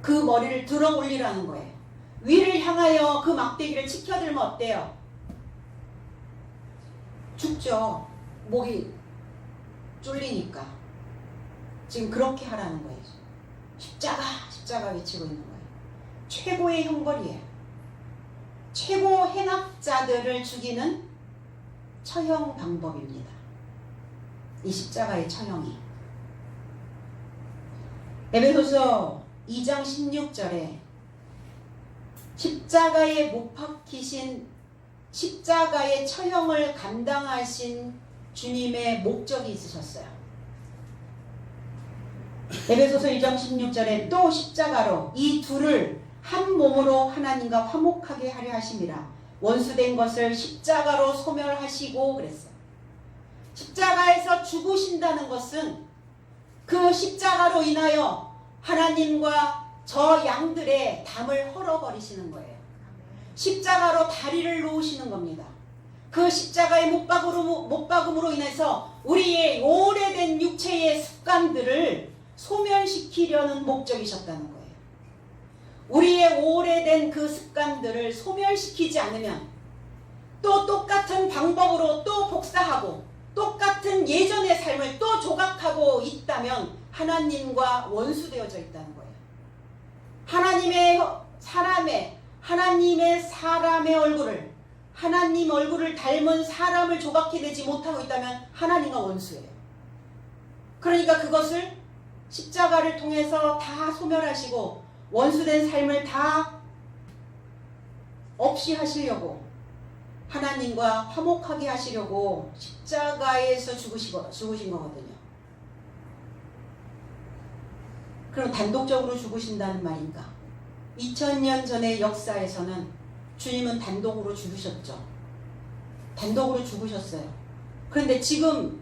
그 머리를 들어 올리라는 거예요. 위를 향하여 그 막대기를 치켜들면 어때요? 죽죠. 목이 쫄리니까. 지금 그렇게 하라는 거예요. 십자가 외치고 있는 거예요. 최고의 형벌이에요. 최고 행악자들을 죽이는 처형 방법입니다. 이 십자가의 처형이. 에베소서 2장 16절에 십자가에 못 박히신, 십자가의 처형을 감당하신 주님의 목적이 있으셨어요. 에베소서 1장 16절에 또 십자가로 이 둘을 한 몸으로 하나님과 화목하게 하려 하심이라. 원수된 것을 십자가로 소멸하시고 그랬어요. 십자가에서 죽으신다는 것은 그 십자가로 인하여 하나님과 저 양들의 담을 헐어버리시는 거예요. 십자가로 다리를 놓으시는 겁니다. 그 십자가의 못 박음으로 인해서 우리의 오래된 육체의 습관들을 소멸시키려는 목적이셨다는 거예요. 우리의 오래된 그 습관들을 소멸시키지 않으면 또 똑같은 방법으로 또 복사하고 똑같은 예전의 삶을 또 조각하고 있다면 하나님과 원수되어져 있다는 거예요. 하나님의 사람의 얼굴을, 하나님 얼굴을 닮은 사람을 조각해내지 못하고 있다면 하나님과 원수예요. 그러니까 그것을 십자가를 통해서 다 소멸하시고 원수된 삶을 다 없이 하시려고, 하나님과 화목하게 하시려고 십자가에서 죽으신 거거든요. 그럼 단독적으로 죽으신다는 말인가? 2000년 전의 역사에서는 주님은 단독으로 죽으셨죠. 단독으로 죽으셨어요. 그런데 지금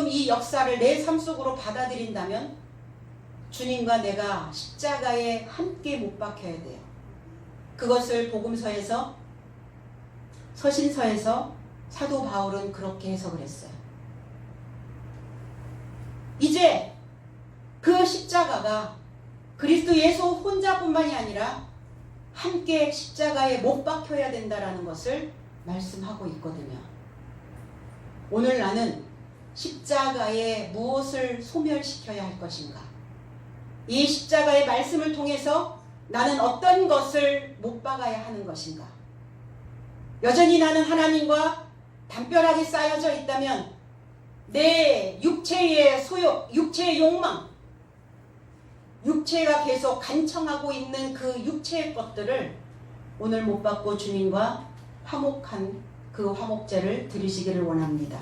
이 역사를 내 삶 속으로 받아들인다면 주님과 내가 십자가에 함께 못 박혀야 돼요. 그것을 복음서에서, 서신서에서 사도 바울은 그렇게 해석을 했어요. 이제 그 십자가가 그리스도 예수 혼자뿐만이 아니라 함께 십자가에 못 박혀야 된다라는 것을 말씀하고 있거든요. 오늘 나는 십자가에 무엇을 소멸시켜야 할 것인가? 이 십자가의 말씀을 통해서 나는 어떤 것을 못 박아야 하는 것인가? 여전히 나는 하나님과 담벼락이 쌓여져 있다면 내 육체의 소욕, 육체의 욕망, 육체가 계속 간청하고 있는 그 육체의 것들을 오늘 못 박고 주님과 화목한 그 화목제를 드리시기를 원합니다.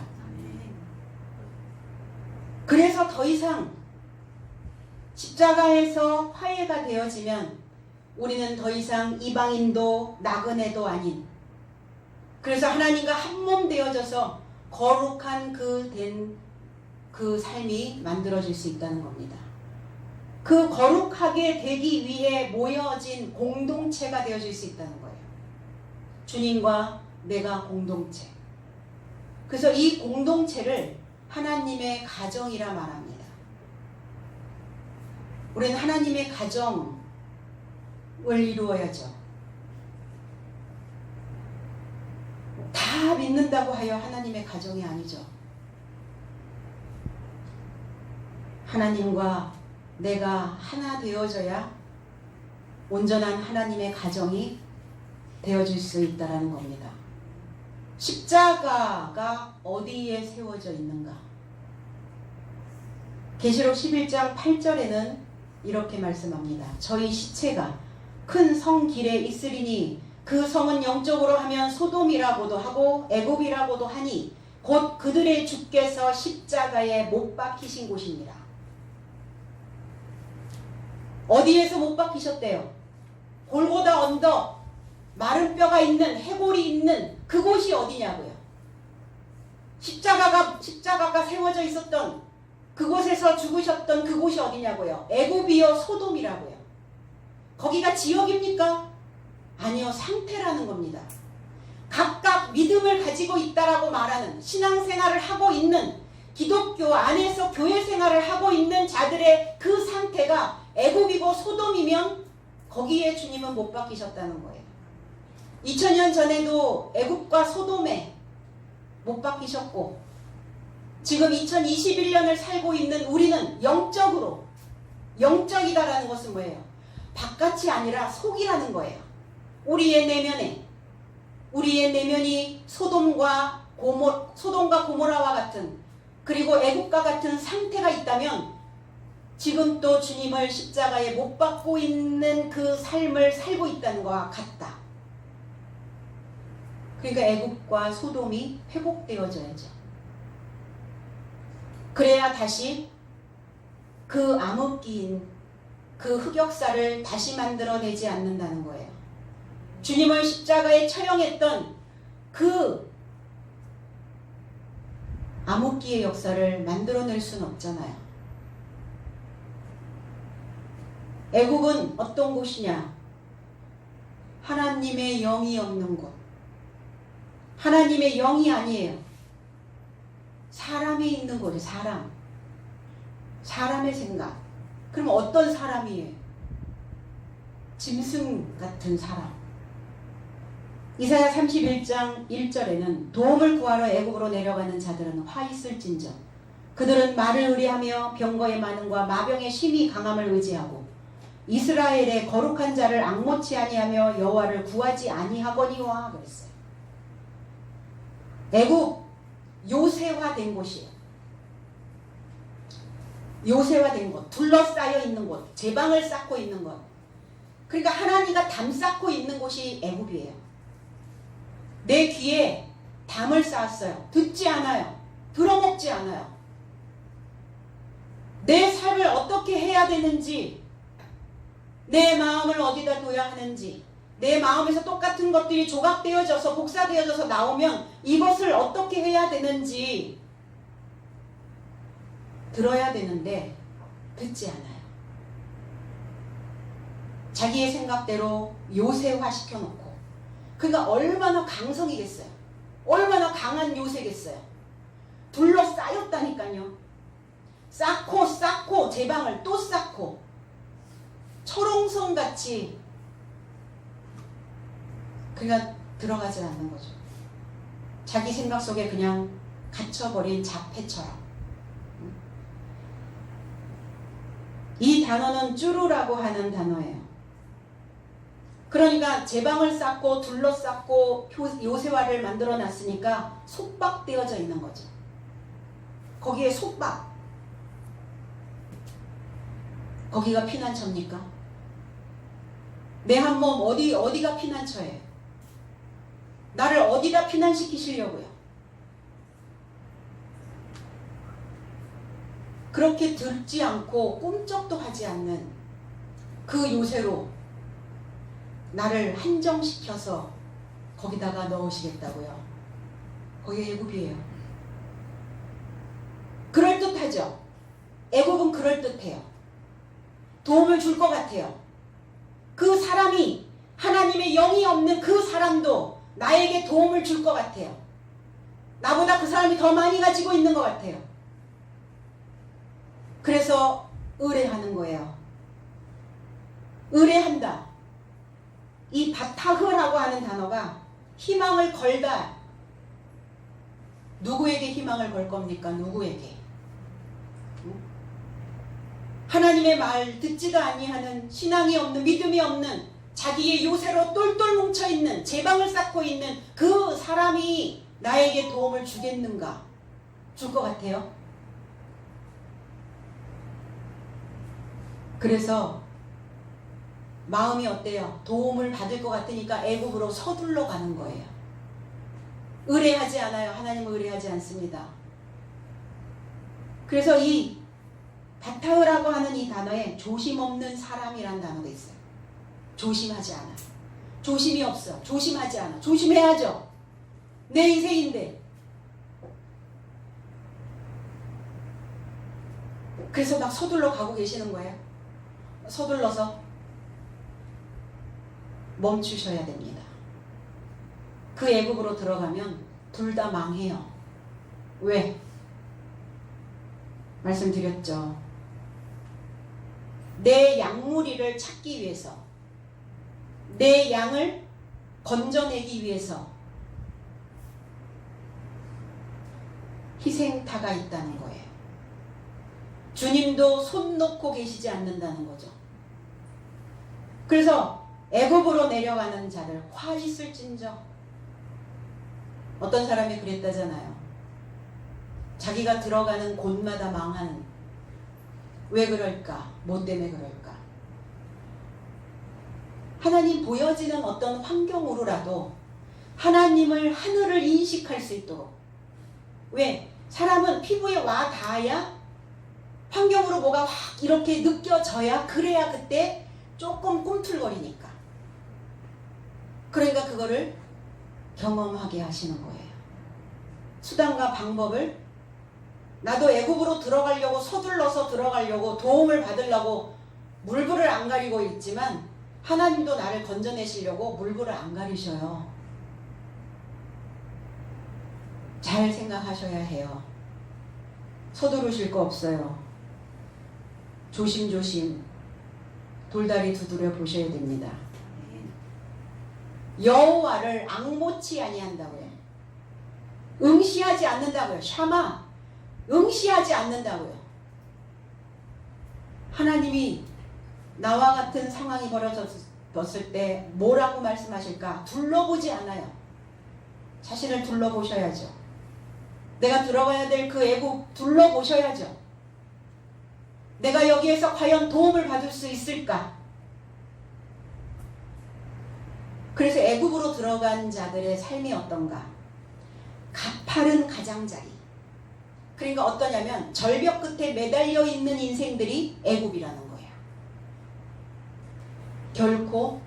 그래서 더 이상 십자가에서 화해가 되어지면 우리는 더 이상 이방인도 나그네도 아닌, 그래서 하나님과 한 몸 되어져서 거룩한 그 삶이 만들어질 수 있다는 겁니다. 그 거룩하게 되기 위해 모여진 공동체가 되어질 수 있다는 거예요. 주님과 내가 공동체. 그래서 이 공동체를 하나님의 가정이라 말합니다. 우리는 하나님의 가정을 이루어야죠. 다 믿는다고 하여 하나님의 가정이 아니죠. 하나님과 내가 하나 되어져야 온전한 하나님의 가정이 되어질 수 있다는 겁니다. 십자가가 어디에 세워져 있는가? 계시록 11장 8절에는 이렇게 말씀합니다. 저희 시체가 큰 성 길에 있으리니 그 성은 영적으로 하면 소돔이라고도 하고 애굽이라고도 하니 곧 그들의 주께서 십자가에 못 박히신 곳입니다. 어디에서 못 박히셨대요? 골고다 언덕, 마른 뼈가 있는, 해골이 있는 그곳이 어디냐고요? 십자가가 세워져 있었던 그곳에서 죽으셨던 그곳이 어디냐고요? 애굽이요 소돔이라고요. 거기가 지역입니까? 아니요, 상태라는 겁니다. 각각 믿음을 가지고 있다라고 말하는, 신앙생활을 하고 있는, 기독교 안에서 교회 생활을 하고 있는 자들의 그 상태가 애굽이고 소돔이면 거기에 주님은 못 박히셨다는 거예요. 2000년 전에도 애굽과 소돔에 못 박히셨고, 지금 2021년을 살고 있는 우리는 영적이다라는 것은 뭐예요? 바깥이 아니라 속이라는 거예요. 우리의 내면이 소돔과 고모라와 같은, 그리고 애굽과 같은 상태가 있다면 지금 또 주님을 십자가에 못 박고 있는 그 삶을 살고 있다는 것과 같다. 그러니까 애굽과 소돔이 회복되어져야죠. 그래야 다시 그 암흑기인 그 흑역사를 다시 만들어내지 않는다는 거예요. 주님을 십자가에 처형했던 그 암흑기의 역사를 만들어낼 수는 없잖아요. 애굽은 어떤 곳이냐? 하나님의 영이 없는 곳. 하나님의 영이 아니에요. 사람이 있는 곳이에요. 사람의 생각. 그럼 어떤 사람이에요? 짐승 같은 사람. 이사야 31장 1절에는 도움을 구하러 애굽으로 내려가는 자들은 화 있을진저 그들은 말을 의뢰하며 병거의 많음과 마병의 심히 강함을 의지하고 이스라엘의 거룩한 자를 앙모치 아니하며 여호와를 구하지 아니하거니와 그랬어요. 애굽 요새화된 곳이에요. 요새화된 곳, 둘러싸여 있는 곳, 제방을 쌓고 있는 곳. 그러니까 하나님과 담 쌓고 있는 곳이 애굽이에요. 내 귀에 담을 쌓았어요. 듣지 않아요. 들어먹지 않아요. 내 삶을 어떻게 해야 되는지, 내 마음을 어디다 둬야 하는지, 내 마음에서 똑같은 것들이 조각되어져서 복사되어져서 나오면 이것을 어떻게 해야 되는지 들어야 되는데 듣지 않아요. 자기의 생각대로 요새화 시켜놓고. 그러니까 얼마나 강성이겠어요. 얼마나 강한 요새겠어요. 둘러싸였다니까요. 쌓고 제방을 또 쌓고 철옹성같이 그냥 들어가지 않는 거죠. 자기 생각 속에 그냥 갇혀버린 자폐처럼. 이 단어는 쭈루라고 하는 단어예요. 그러니까 제방을 쌓고 둘러쌌고 요새화를 만들어 놨으니까 속박되어져 있는 거죠. 거기에 속박. 거기가 피난처입니까? 내 한 몸 어디가 피난처예요? 나를 어디다 피난시키시려고요? 그렇게 듣지 않고 꿈쩍도 하지 않는 그 요새로 나를 한정시켜서 거기다가 넣으시겠다고요. 거기 애굽이에요. 그럴듯하죠. 애굽은 그럴듯해요. 도움을 줄 것 같아요. 그 사람이 하나님의 영이 없는 그 사람도 나에게 도움을 줄 것 같아요. 나보다 그 사람이 더 많이 가지고 있는 것 같아요. 그래서 의뢰하는 거예요. 의뢰한다. 이 바타흐라고 하는 단어가 희망을 걸다. 누구에게 희망을 걸 겁니까? 누구에게? 하나님의 말 듣지도 아니하는, 신앙이 없는, 믿음이 없는, 자기의 요새로 똘똘 뭉쳐있는, 제방을 쌓고 있는 그 사람이 나에게 도움을 주겠는가? 줄 것 같아요. 그래서 마음이 어때요? 도움을 받을 것 같으니까 애굽으로 서둘러 가는 거예요. 의뢰하지 않아요. 하나님을 의뢰하지 않습니다. 그래서 이 바타흐라고 하는 이 단어에 조심 없는 사람이라는 단어가 있어요. 조심하지 않아. 조심이 없어. 조심하지 않아. 조심해야죠. 내 인생인데. 그래서 막 서둘러 가고 계시는 거예요. 서둘러서 멈추셔야 됩니다. 그 애굽으로 들어가면 둘 다 망해요. 왜? 말씀드렸죠. 내 양무리를 찾기 위해서, 내 양을 건져내기 위해서 희생타가 있다는 거예요. 주님도 손 놓고 계시지 않는다는 거죠. 그래서 애굽으로 내려가는 자를 화 있을진저. 어떤 사람이 그랬다잖아요. 자기가 들어가는 곳마다 망하는. 왜 그럴까? 뭐 때문에 그럴까? 하나님 보여지는 어떤 환경으로라도 하나님을, 하늘을 인식할 수 있도록. 왜? 사람은 피부에 와 닿아야, 환경으로 뭐가 확 이렇게 느껴져야, 그래야 그때 조금 꿈틀거리니까. 그러니까 그거를 경험하게 하시는 거예요. 수단과 방법을, 나도 애굽으로 들어가려고, 서둘러서 들어가려고, 도움을 받으려고 물불을 안 가리고 있지만 하나님도 나를 건져내시려고 물불을 안 가리셔요. 잘 생각하셔야 해요. 서두르실 거 없어요. 조심조심 돌다리 두드려 보셔야 됩니다. 여호와를 앙모치 아니한다고요. 응시하지 않는다고요. 샤마, 응시하지 않는다고요. 하나님이 나와 같은 상황이 벌어졌을 때 뭐라고 말씀하실까? 둘러보지 않아요. 자신을 둘러보셔야죠. 내가 들어가야 될 그 애굽 둘러보셔야죠. 내가 여기에서 과연 도움을 받을 수 있을까? 그래서 애굽으로 들어간 자들의 삶이 어떤가? 가파른 가장자리. 그러니까 어떠냐면 절벽 끝에 매달려 있는 인생들이 애굽이라는 거예요. 결코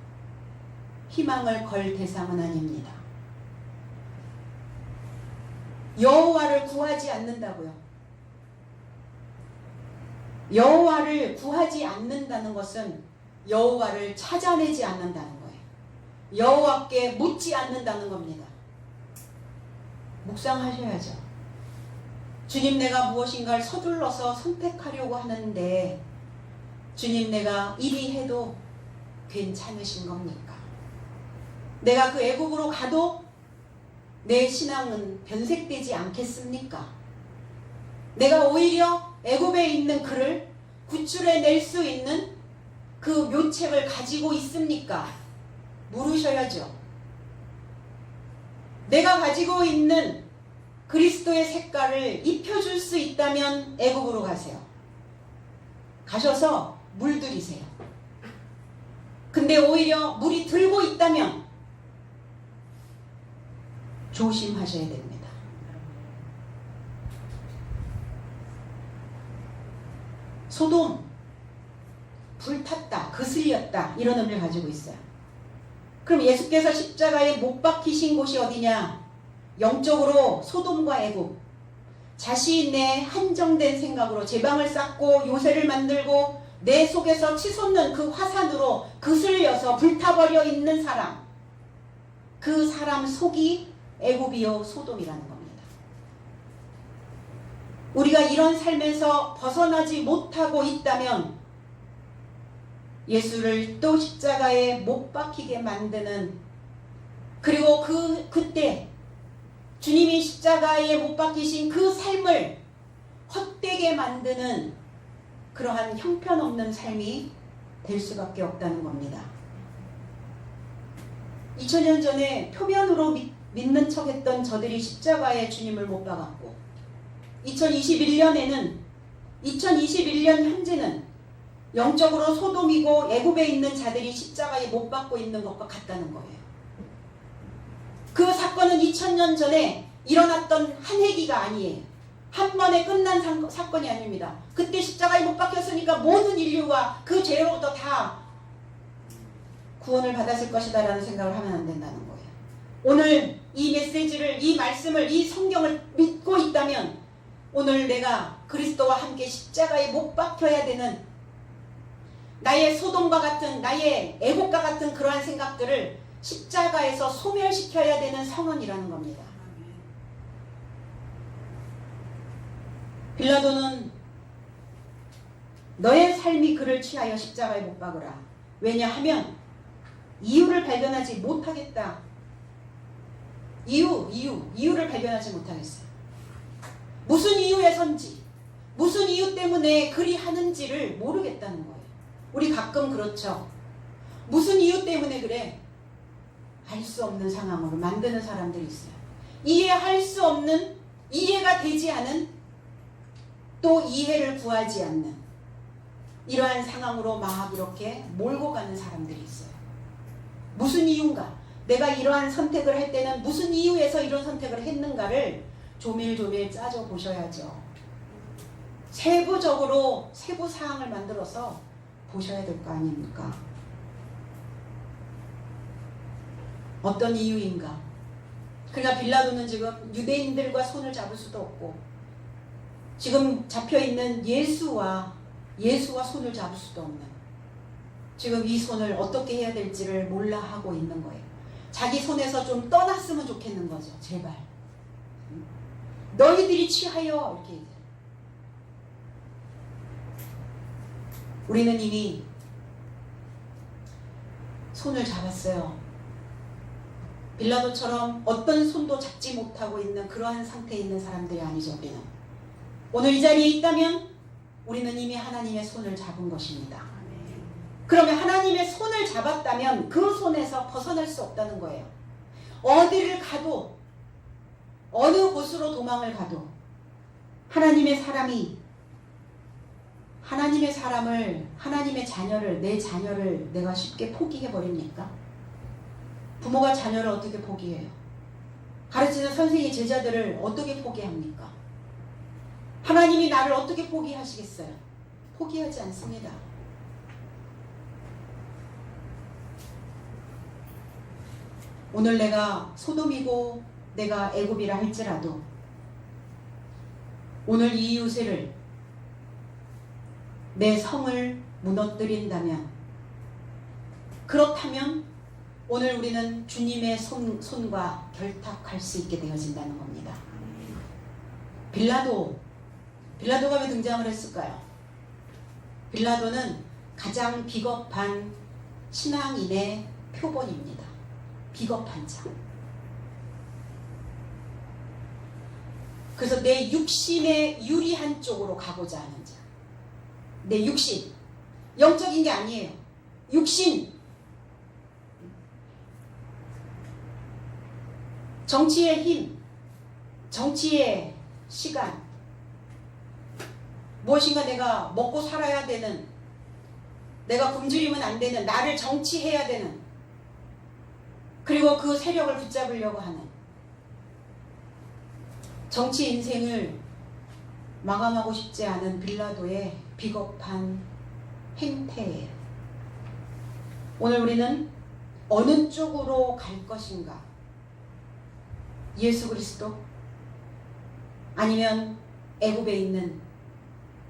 희망을 걸 대상은 아닙니다. 여호와를 구하지 않는다고요. 여호와를 구하지 않는다는 것은 여호와를 찾아내지 않는다는 거예요. 여호와께 묻지 않는다는 겁니다. 묵상하셔야죠. 주님, 내가 무엇인가를 서둘러서 선택하려고 하는데 주님, 내가 이리 해도 괜찮으신 겁니까? 내가 그 애굽으로 가도 내 신앙은 변색되지 않겠습니까? 내가 오히려 애굽에 있는 그를 구출해낼 수 있는 그 묘책을 가지고 있습니까? 물으셔야죠. 내가 가지고 있는 그리스도의 색깔을 입혀줄 수 있다면 애굽으로 가세요. 가셔서 물들이세요. 근데 오히려 물이 들고 있다면 조심하셔야 됩니다. 소돔, 불탔다, 그슬렸다, 이런 의미를 가지고 있어요. 그럼 예수께서 십자가에 못 박히신 곳이 어디냐? 영적으로 소돔과 애굽. 자신의 한정된 생각으로 제방을 쌓고 요새를 만들고 내 속에서 치솟는 그 화산으로 그슬려서 불타버려 있는 사람. 그 사람 속이 애굽이요 소돔이라는 겁니다. 우리가 이런 삶에서 벗어나지 못하고 있다면 예수를 또 십자가에 못 박히게 만드는, 그리고 그때 주님이 십자가에 못 박히신 그 삶을 헛되게 만드는 그러한 형편없는 삶이 될 수밖에 없다는 겁니다. 2000년 전에 표면으로 믿는 척했던 저들이 십자가에 주님을 못 박았고, 2021년 현재는 영적으로 소돔이고 애굽에 있는 자들이 십자가에 못 박고 있는 것과 같다는 거예요. 그 사건은 2000년 전에 일어났던 한 해기가 아니에요. 한 번에 끝난 사건이 아닙니다. 그때 십자가에 못 박혔으니까 모든 인류가 그 죄로부터 다 구원을 받았을 것이다 라는 생각을 하면 안 된다는 거예요. 오늘 이 메시지를, 이 말씀을, 이 성경을 믿고 있다면 오늘 내가 그리스도와 함께 십자가에 못 박혀야 되는, 나의 소돔과 같은, 나의 애국과 같은 그러한 생각들을 십자가에서 소멸시켜야 되는 상황이라는 겁니다. 빌라도는 너의 삶이 그를 취하여 십자가에 못 박으라. 왜냐하면 이유를 발견하지 못하겠다. 이유를 발견하지 못하겠어요. 무슨 이유에선지, 무슨 이유 때문에 그리 하는지를 모르겠다는 거예요. 우리 가끔 그렇죠. 무슨 이유 때문에 그래? 알 수 없는 상황으로 만드는 사람들이 있어요. 이해할 수 없는, 이해가 되지 않은, 또 이해를 구하지 않는 이러한 상황으로 막 이렇게 몰고 가는 사람들이 있어요. 무슨 이유인가? 내가 이러한 선택을 할 때는 무슨 이유에서 이런 선택을 했는가를 조밀조밀 짜져 보셔야죠. 세부적으로 세부 사항을 만들어서 보셔야 될 거 아닙니까? 어떤 이유인가? 그러니까 빌라도는 지금 유대인들과 손을 잡을 수도 없고, 지금 잡혀있는 예수와 손을 잡을 수도 없는, 지금 이 손을 어떻게 해야 될지를 몰라 하고 있는 거예요. 자기 손에서 좀 떠났으면 좋겠는 거죠. 제발. 너희들이 취하여, 이렇게 얘기해요. 우리는 이미 손을 잡았어요. 빌라도처럼 어떤 손도 잡지 못하고 있는 그러한 상태에 있는 사람들이 아니죠. 우리는 오늘 이 자리에 있다면 우리는 이미 하나님의 손을 잡은 것입니다. 그러면 하나님의 손을 잡았다면 그 손에서 벗어날 수 없다는 거예요. 어디를 가도, 어느 곳으로 도망을 가도 하나님의 사람을, 하나님의 자녀를, 내 자녀를 내가 쉽게 포기해버립니까? 부모가 자녀를 어떻게 포기해요? 가르치는 선생님이 제자들을 어떻게 포기합니까? 하나님이 나를 어떻게 포기하시겠어요? 포기하지 않습니다. 오늘 내가 소돔이고 내가 애굽이라 할지라도 오늘 이 요새를, 내 성을 무너뜨린다면, 그렇다면 오늘 우리는 주님의 손과 결탁할 수 있게 되어진다는 겁니다. 빌라도가 왜 등장을 했을까요? 빌라도는 가장 비겁한 신앙인의 표본입니다. 비겁한 자. 그래서 내 육신에 유리한 쪽으로 가고자 하는 자. 내 육신. 영적인 게 아니에요. 육신. 정치의 힘, 정치의 시간, 무엇인가 내가 먹고 살아야 되는, 내가 굶주리면 안 되는, 나를 정치해야 되는, 그리고 그 세력을 붙잡으려고 하는 정치 인생을 마감하고 싶지 않은 빌라도의 비겁한 행태예요. 오늘 우리는 어느 쪽으로 갈 것인가? 예수 그리스도? 아니면 애굽에 있는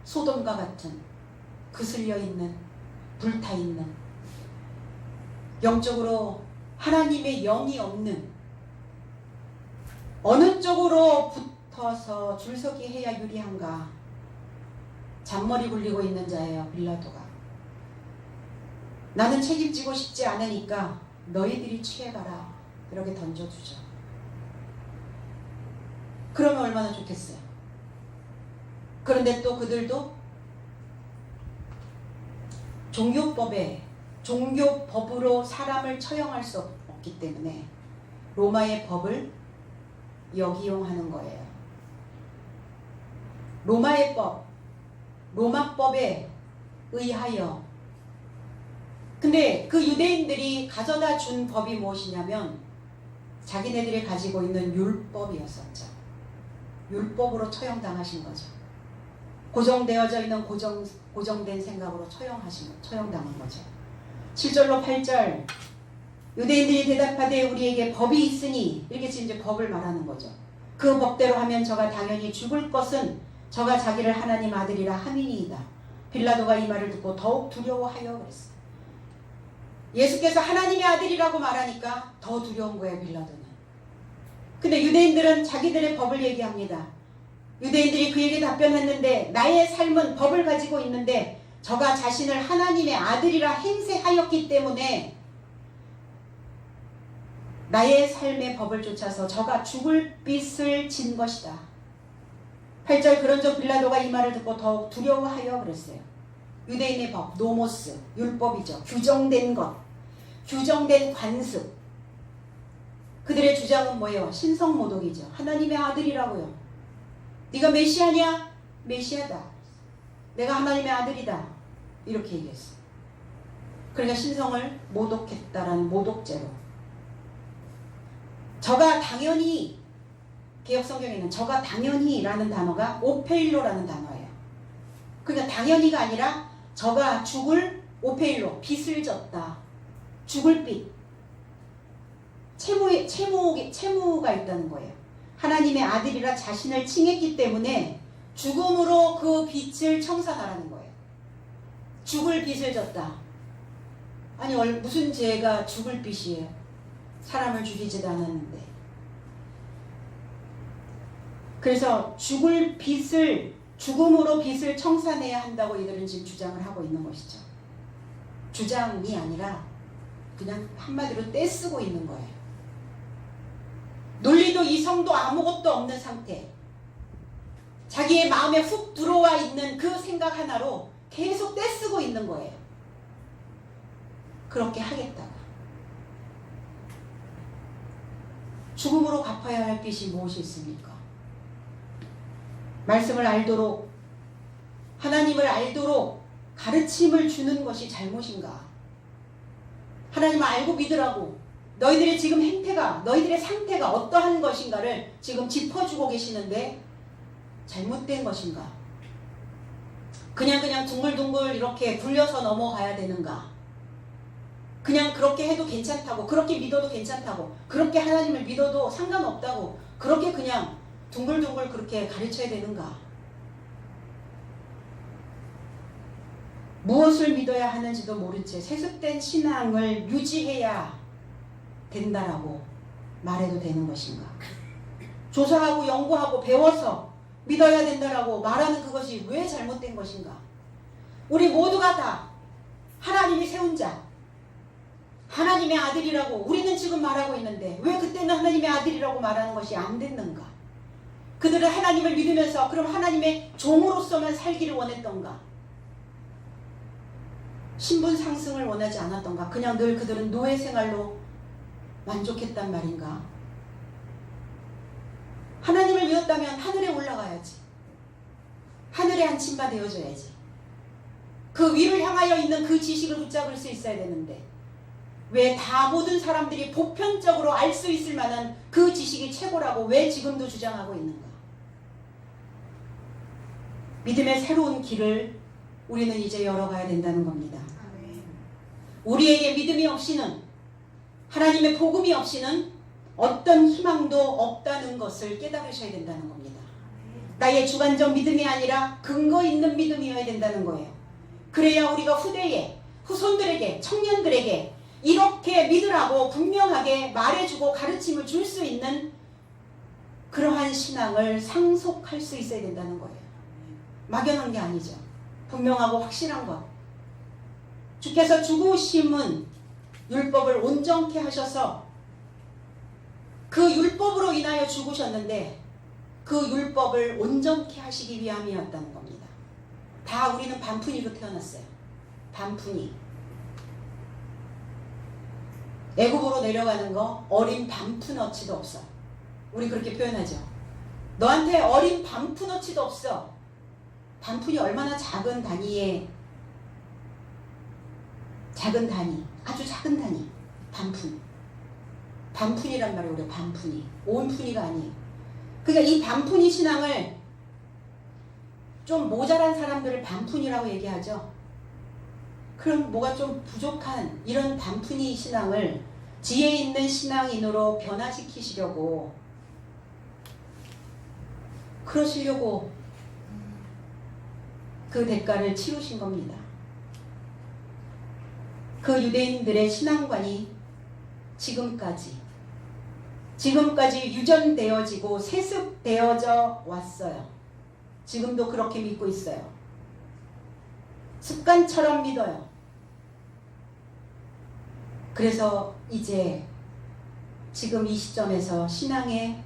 소돔과 같은 그슬려 있는 불타 있는 영적으로 하나님의 영이 없는 어느 쪽으로 붙어서 줄서기 해야 유리한가? 잔머리 굴리고 있는 자예요, 빌라도가. 나는 책임지고 싶지 않으니까 너희들이 취해가라. 이렇게 던져주죠. 그러면 얼마나 좋겠어요. 그런데 또 그들도 종교법으로 사람을 처형할 수 없기 때문에 로마의 법을 역이용하는 거예요. 로마의 법, 로마법에 의하여. 근데 그 유대인들이 가져다 준 법이 무엇이냐면 자기네들이 가지고 있는 율법이었었죠. 율법으로 처형당하신 거죠. 고정되어져 있는 고정된 생각으로 처형당한 거죠. 7절로 8절 유대인들이 대답하되 우리에게 법이 있으니 이렇게 지금 이제 법을 말하는 거죠. 그 법대로 하면 저가 당연히 죽을 것은 저가 자기를 하나님 아들이라 함이니이다. 빌라도가 이 말을 듣고 더욱 두려워하여 그랬어요. 예수께서 하나님의 아들이라고 말하니까 더 두려운 거예요, 빌라도는. 근데 유대인들은 자기들의 법을 얘기합니다. 유대인들이 그에게 답변했는데 나의 삶은 법을 가지고 있는데 저가 자신을 하나님의 아들이라 행세하였기 때문에 나의 삶의 법을 쫓아서 저가 죽을 빚을 진 것이다. 8절 그런즉 빌라도가 이 말을 듣고 더욱 두려워하여 그랬어요. 유대인의 법, 노모스, 율법이죠. 규정된 것, 규정된 관습. 그들의 주장은 뭐예요? 신성모독이죠. 하나님의 아들이라고요. 네가 메시아냐? 메시아다. 내가 하나님의 아들이다. 이렇게 얘기했어요. 그러니까 신성을 모독했다라는 모독죄로. 저가 당연히, 개역성경에는 저가 당연히 라는 단어가 오페일로라는 단어예요. 그러니까 당연히가 아니라 저가 죽을 오페일로, 빚을 졌다. 죽을 빚. 채무가 있다는 거예요. 하나님의 아들이라 자신을 칭했기 때문에 죽음으로 그 빚을 청산하라는 거예요. 죽을 빚을 졌다. 아니 무슨 죄가 죽을 빚이에요? 사람을 죽이지도 않았는데. 그래서 죽을 빚을 죽음으로 빚을 청산해야 한다고 이들은 지금 주장을 하고 있는 것이죠. 주장이 아니라 그냥 한마디로 떼쓰고 있는 거예요. 논리도 이성도 아무것도 없는 상태. 자기의 마음에 훅 들어와 있는 그 생각 하나로 계속 떼쓰고 있는 거예요. 그렇게 하겠다고. 죽음으로 갚아야 할 빚이 무엇이 있습니까? 말씀을 알도록, 하나님을 알도록 가르침을 주는 것이 잘못인가? 하나님을 알고 믿으라고 너희들의 지금 행태가, 너희들의 상태가 어떠한 것인가를 지금 짚어주고 계시는데 잘못된 것인가? 그냥 둥글둥글 이렇게 굴려서 넘어가야 되는가? 그냥 그렇게 해도 괜찮다고, 그렇게 믿어도 괜찮다고, 그렇게 하나님을 믿어도 상관없다고, 그렇게 그냥 둥글둥글 그렇게 가르쳐야 되는가? 무엇을 믿어야 하는지도 모른 채 세습된 신앙을 유지해야 된다라고 말해도 되는 것인가? 조사하고 연구하고 배워서 믿어야 된다라고 말하는 그것이 왜 잘못된 것인가? 우리 모두가 다 하나님이 세운 자, 하나님의 아들이라고 우리는 지금 말하고 있는데 왜 그때는 하나님의 아들이라고 말하는 것이 안 됐는가? 그들은 하나님을 믿으면서 그럼 하나님의 종으로서만 살기를 원했던가? 신분 상승을 원하지 않았던가? 그냥 늘 그들은 노예 생활로 만족했단 말인가? 하나님을 믿었다면 하늘에 올라가야지. 하늘에 안침바 되어줘야지. 그 위를 향하여 있는 그 지식을 붙잡을 수 있어야 되는데 왜 다 모든 사람들이 보편적으로 알 수 있을 만한 그 지식이 최고라고 왜 지금도 주장하고 있는가? 믿음의 새로운 길을 우리는 이제 열어가야 된다는 겁니다. 우리에게 믿음이 없이는 하나님의 복음이 없이는 어떤 희망도 없다는 것을 깨달으셔야 된다는 겁니다. 나의 주관적 믿음이 아니라 근거 있는 믿음이어야 된다는 거예요. 그래야 우리가 후대에, 후손들에게, 청년들에게 이렇게 믿으라고 분명하게 말해주고 가르침을 줄 수 있는 그러한 신앙을 상속할 수 있어야 된다는 거예요. 막연한 게 아니죠. 분명하고 확실한 것. 주께서 죽으심은 율법을 온전케 하셔서 그 율법으로 인하여 죽으셨는데 그 율법을 온전케 하시기 위함이었다는 겁니다. 다 우리는 반푼이로 태어났어요. 반푼이. 애굽으로 내려가는 거 어린 반푼어치도 없어. 우리 그렇게 표현하죠. 너한테 어린 반푼어치도 없어. 반푼이 얼마나 작은 단위의 작은 단위, 아주 작은 단위. 반푼. 반푼이란 말이에요. 우리 반푼이. 온푼이가 아니에요. 그러니까 이 반푼이 신앙을 좀 모자란 사람들을 반푼이라고 얘기하죠. 그럼 뭐가 좀 부족한 이런 반푼이 신앙을 지혜 있는 신앙인으로 변화시키시려고 그러시려고 그 대가를 치르신 겁니다. 그 유대인들의 신앙관이 지금까지 유전되어지고 세습되어져 왔어요. 지금도 그렇게 믿고 있어요. 습관처럼 믿어요. 그래서 이제 지금 이 시점에서 신앙의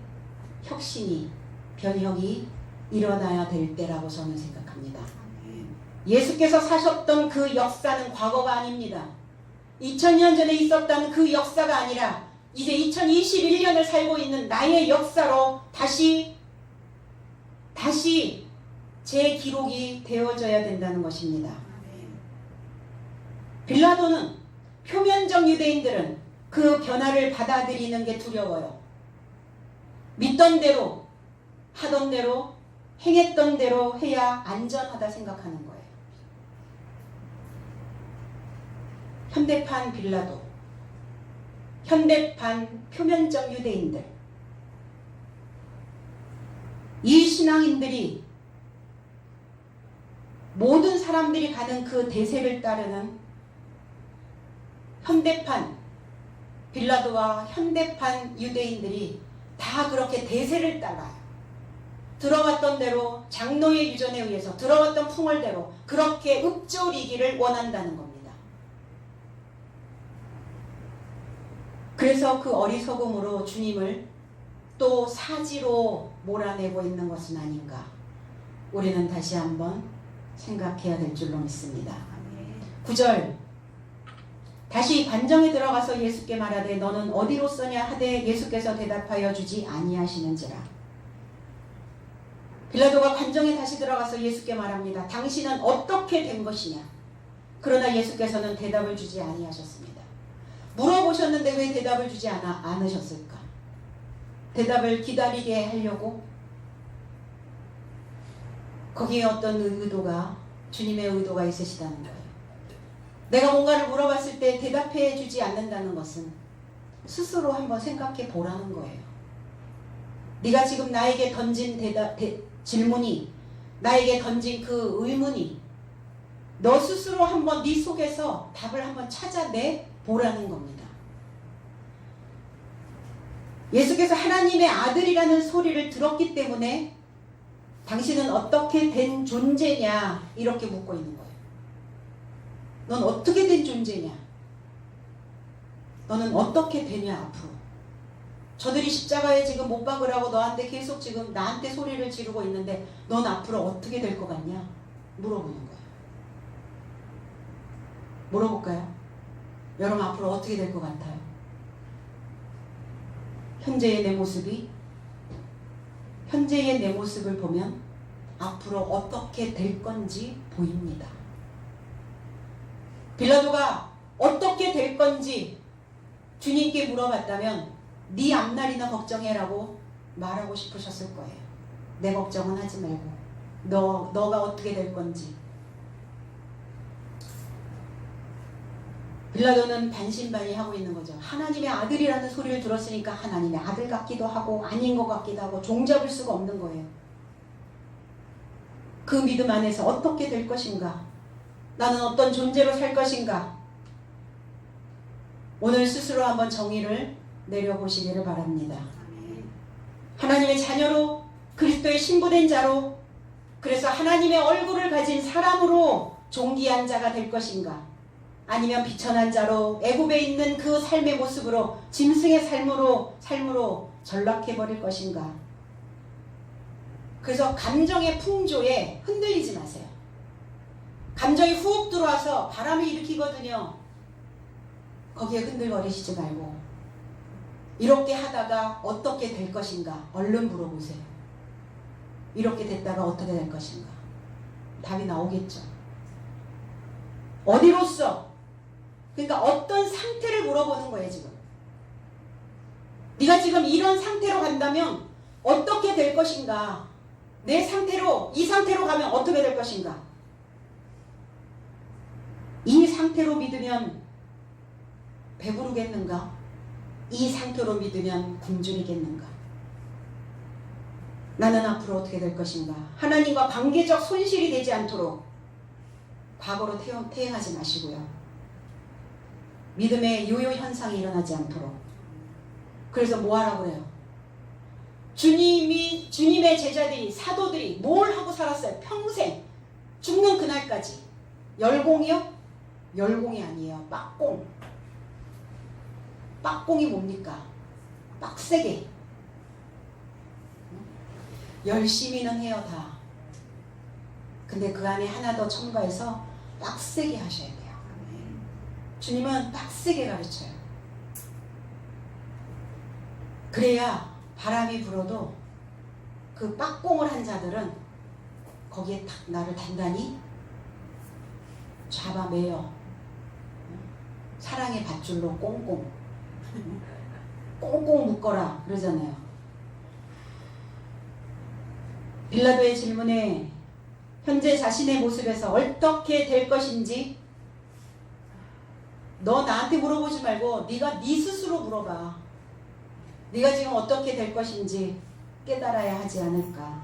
혁신이 변혁이 일어나야 될 때라고 저는 생각합니다. 예수께서 사셨던 그 역사는 과거가 아닙니다. 2000년 전에 있었던 그 역사가 아니라 이제 2021년을 살고 있는 나의 역사로 다시 제 기록이 되어져야 된다는 것입니다. 빌라도는 표면적 유대인들은 그 변화를 받아들이는 게 두려워요. 믿던 대로 하던 대로 행했던 대로 해야 안전하다 생각하는 거예요. 현대판 빌라도, 현대판 표면적 유대인들, 이 신앙인들이 모든 사람들이 가는 그 대세를 따르는 현대판 빌라도와 현대판 유대인들이 다 그렇게 대세를 따라요. 들어왔던 대로 장로의 유전에 의해서 들어왔던 풍월대로 그렇게 읊조리기를 원한다는 겁니다. 그래서 그 어리석음으로 주님을 또 사지로 몰아내고 있는 것은 아닌가. 우리는 다시 한번 생각해야 될 줄로 믿습니다. 9절 다시 관정에 들어가서 예수께 말하되 너는 어디로 써냐 하되 예수께서 대답하여 주지 아니하시는지라. 빌라도가 관정에 다시 들어가서 예수께 말합니다. 당신은 어떻게 된 것이냐. 그러나 예수께서는 대답을 주지 아니하셨습니다. 물어보셨는데 왜 대답을 주지 않으셨을까? 대답을 기다리게 하려고? 거기에 어떤 의도가, 주님의 의도가 있으시다는 거예요. 내가 뭔가를 물어봤을 때 대답해 주지 않는다는 것은 스스로 한번 생각해 보라는 거예요. 네가 지금 나에게 던진 질문이, 나에게 던진 그 의문이 너 스스로 한번 네 속에서 답을 한번 찾아내 보라는 겁니다. 예수께서 하나님의 아들이라는 소리를 들었기 때문에 당신은 어떻게 된 존재냐 이렇게 묻고 있는 거예요. 넌 어떻게 된 존재냐? 너는 어떻게 되냐 앞으로? 저들이 십자가에 지금 못 박으라고 너한테 계속 지금 나한테 소리를 지르고 있는데 넌 앞으로 어떻게 될 것 같냐? 물어보는 거예요. 물어볼까요? 여러분 앞으로 어떻게 될 것 같아요? 현재의 내 모습을 보면 앞으로 어떻게 될 건지 보입니다. 빌라도가 어떻게 될 건지 주님께 물어봤다면 네 앞날이나 걱정해라고 말하고 싶으셨을 거예요. 내 걱정은 하지 말고 너가 어떻게 될 건지. 빌라도는 반신반의하고 있는 거죠. 하나님의 아들이라는 소리를 들었으니까 하나님의 아들 같기도 하고 아닌 것 같기도 하고 종잡을 수가 없는 거예요. 그 믿음 안에서 어떻게 될 것인가? 나는 어떤 존재로 살 것인가? 오늘 스스로 한번 정의를 내려보시기를 바랍니다. 하나님의 자녀로, 그리스도의 신부된 자로, 그래서 하나님의 얼굴을 가진 사람으로 존귀한 자가 될 것인가? 아니면 비천한 자로 애굽에 있는 그 삶의 모습으로 짐승의 삶으로 전락해버릴 것인가? 그래서 감정의 풍조에 흔들리지 마세요. 감정이 훅 들어와서 바람을 일으키거든요. 거기에 흔들거리시지 말고 이렇게 하다가 어떻게 될 것인가? 얼른 물어보세요. 이렇게 됐다가 어떻게 될 것인가? 답이 나오겠죠. 어디로서? 그러니까 어떤 상태를 물어보는 거예요 지금. 네가 지금 이런 상태로 간다면 어떻게 될 것인가? 내 상태로, 이 상태로 가면 어떻게 될 것인가? 이 상태로 믿으면 배부르겠는가? 이 상태로 믿으면 굶주리겠는가? 나는 앞으로 어떻게 될 것인가? 하나님과 관계적 손실이 되지 않도록 과거로 퇴행하지 마시고요. 믿음의 요요 현상이 일어나지 않도록. 그래서 뭐 하라고 그래요? 주님의 제자들이, 사도들이 뭘 하고 살았어요? 평생 죽는 그날까지. 열공이요? 열공이 아니에요. 빡공. 빡공이 뭡니까? 빡세게. 열심히는 해요 다. 근데 그 안에 하나 더 첨가해서 빡세게 하셔야 돼요. 주님은 빡세게 가르쳐요. 그래야 바람이 불어도 그 빡공을 한 자들은 거기에 딱 나를 단단히 잡아매요. 사랑의 밧줄로 꽁꽁 묶어라 그러잖아요. 빌라도의 질문에 현재 자신의 모습에서 어떻게 될 것인지 너 나한테 물어보지 말고 네가 네 스스로 물어봐. 네가 지금 어떻게 될 것인지 깨달아야 하지 않을까.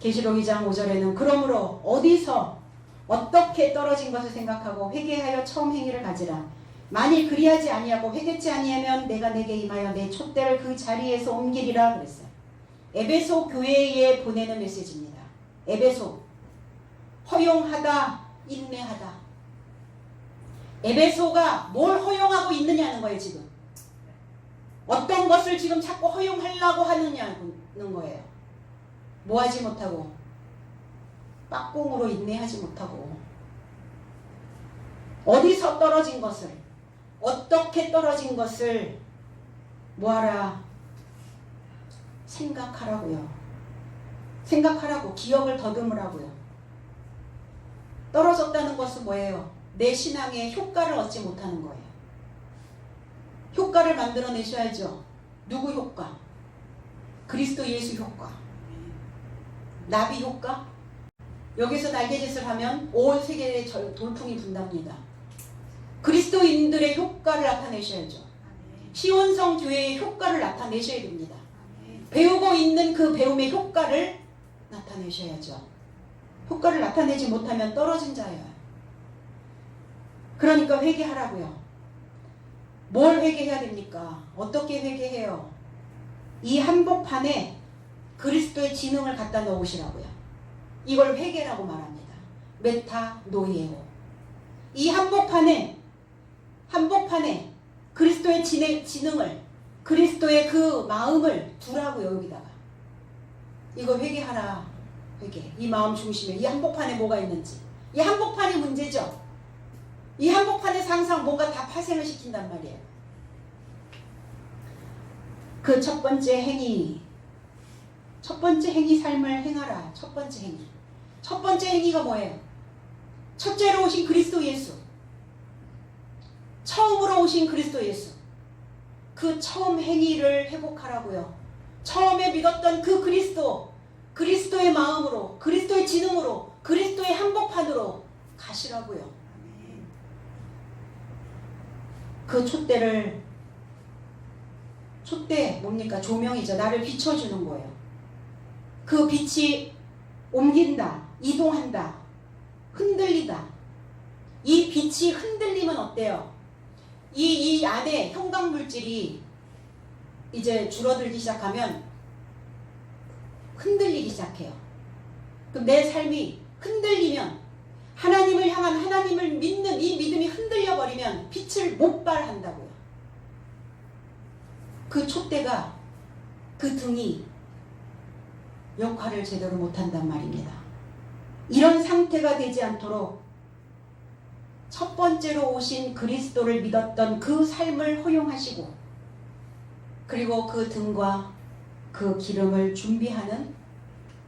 계시록 2장 5절에는 그러므로 어디서 어떻게 떨어진 것을 생각하고 회개하여 처음 행위를 가지라. 만일 그리하지 아니하고 회개치 아니하면 내가 내게 임하여 내 촛대를 그 자리에서 옮기리라 그랬어요. 에베소 교회에 보내는 메시지입니다. 에베소 허용하다, 인내하다. 에베소가 뭘 허용하고 있느냐는 거예요 지금. 어떤 것을 지금 자꾸 허용하려고 하느냐는 거예요. 뭐 하지 못하고, 빡공으로 인내하지 못하고, 어디서 떨어진 것을, 어떻게 떨어진 것을 뭐하라? 생각하라고요. 생각하라고, 기억을 더듬으라고요. 떨어졌다는 것은 뭐예요? 내 신앙에 효과를 얻지 못하는 거예요. 효과를 만들어내셔야죠. 누구 효과? 그리스도 예수 효과. 나비 효과? 여기서 날개짓을 하면 온 세계에 돌풍이 분답니다. 그리스도인들의 효과를 나타내셔야죠. 시온성 교회의 효과를 나타내셔야 됩니다. 배우고 있는 그 배움의 효과를 나타내셔야죠. 효과를 나타내지 못하면 떨어진 자예요. 그러니까 회개하라고요. 뭘 회개해야 됩니까? 어떻게 회개해요? 이 한복판에 그리스도의 진흥을 갖다 넣으시라고요. 이걸 회개라고 말합니다. 메타노이에오. 이 한복판에 그리스도의 진흥을, 그리스도의 그 마음을 두라고요. 여기다가 이거 회개하라. 회개. 이 마음 중심에 이 한복판에 뭐가 있는지. 이 한복판이 문제죠. 이 한복판에서 항상 뭔가 다 파생을 시킨단 말이에요. 그 첫 번째 행위, 삶을 행하라. 첫 번째 행위. 첫 번째 행위가 뭐예요? 첫째로 오신 그리스도 예수. 처음으로 오신 그리스도 예수. 그 처음 행위를 회복하라고요. 처음에 믿었던 그 그리스도의 마음으로, 그리스도의 진흥으로, 그리스도의 한복판으로 가시라고요. 그 촛대 뭡니까? 조명이죠. 나를 비춰주는 거예요. 그 빛이 옮긴다, 이동한다, 흔들리다. 이 빛이 흔들리면 어때요? 이 안에 형광물질이 이제 줄어들기 시작하면 흔들리기 시작해요. 그럼 내 삶이 흔들리면, 하나님을 향한, 하나님을 믿는 이 믿음이 흔들려 버리면 빛을 못 발한다고요. 그 촛대가, 그 등이 역할을 제대로 못한단 말입니다. 이런 상태가 되지 않도록 첫 번째로 오신 그리스도를 믿었던 그 삶을 허용하시고, 그리고 그 등과 그 기름을 준비하는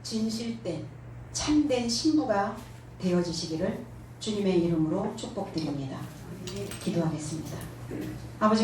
진실된 참된 신부가 되어지시기를 주님의 이름으로 축복드립니다. 기도하겠습니다. 아버지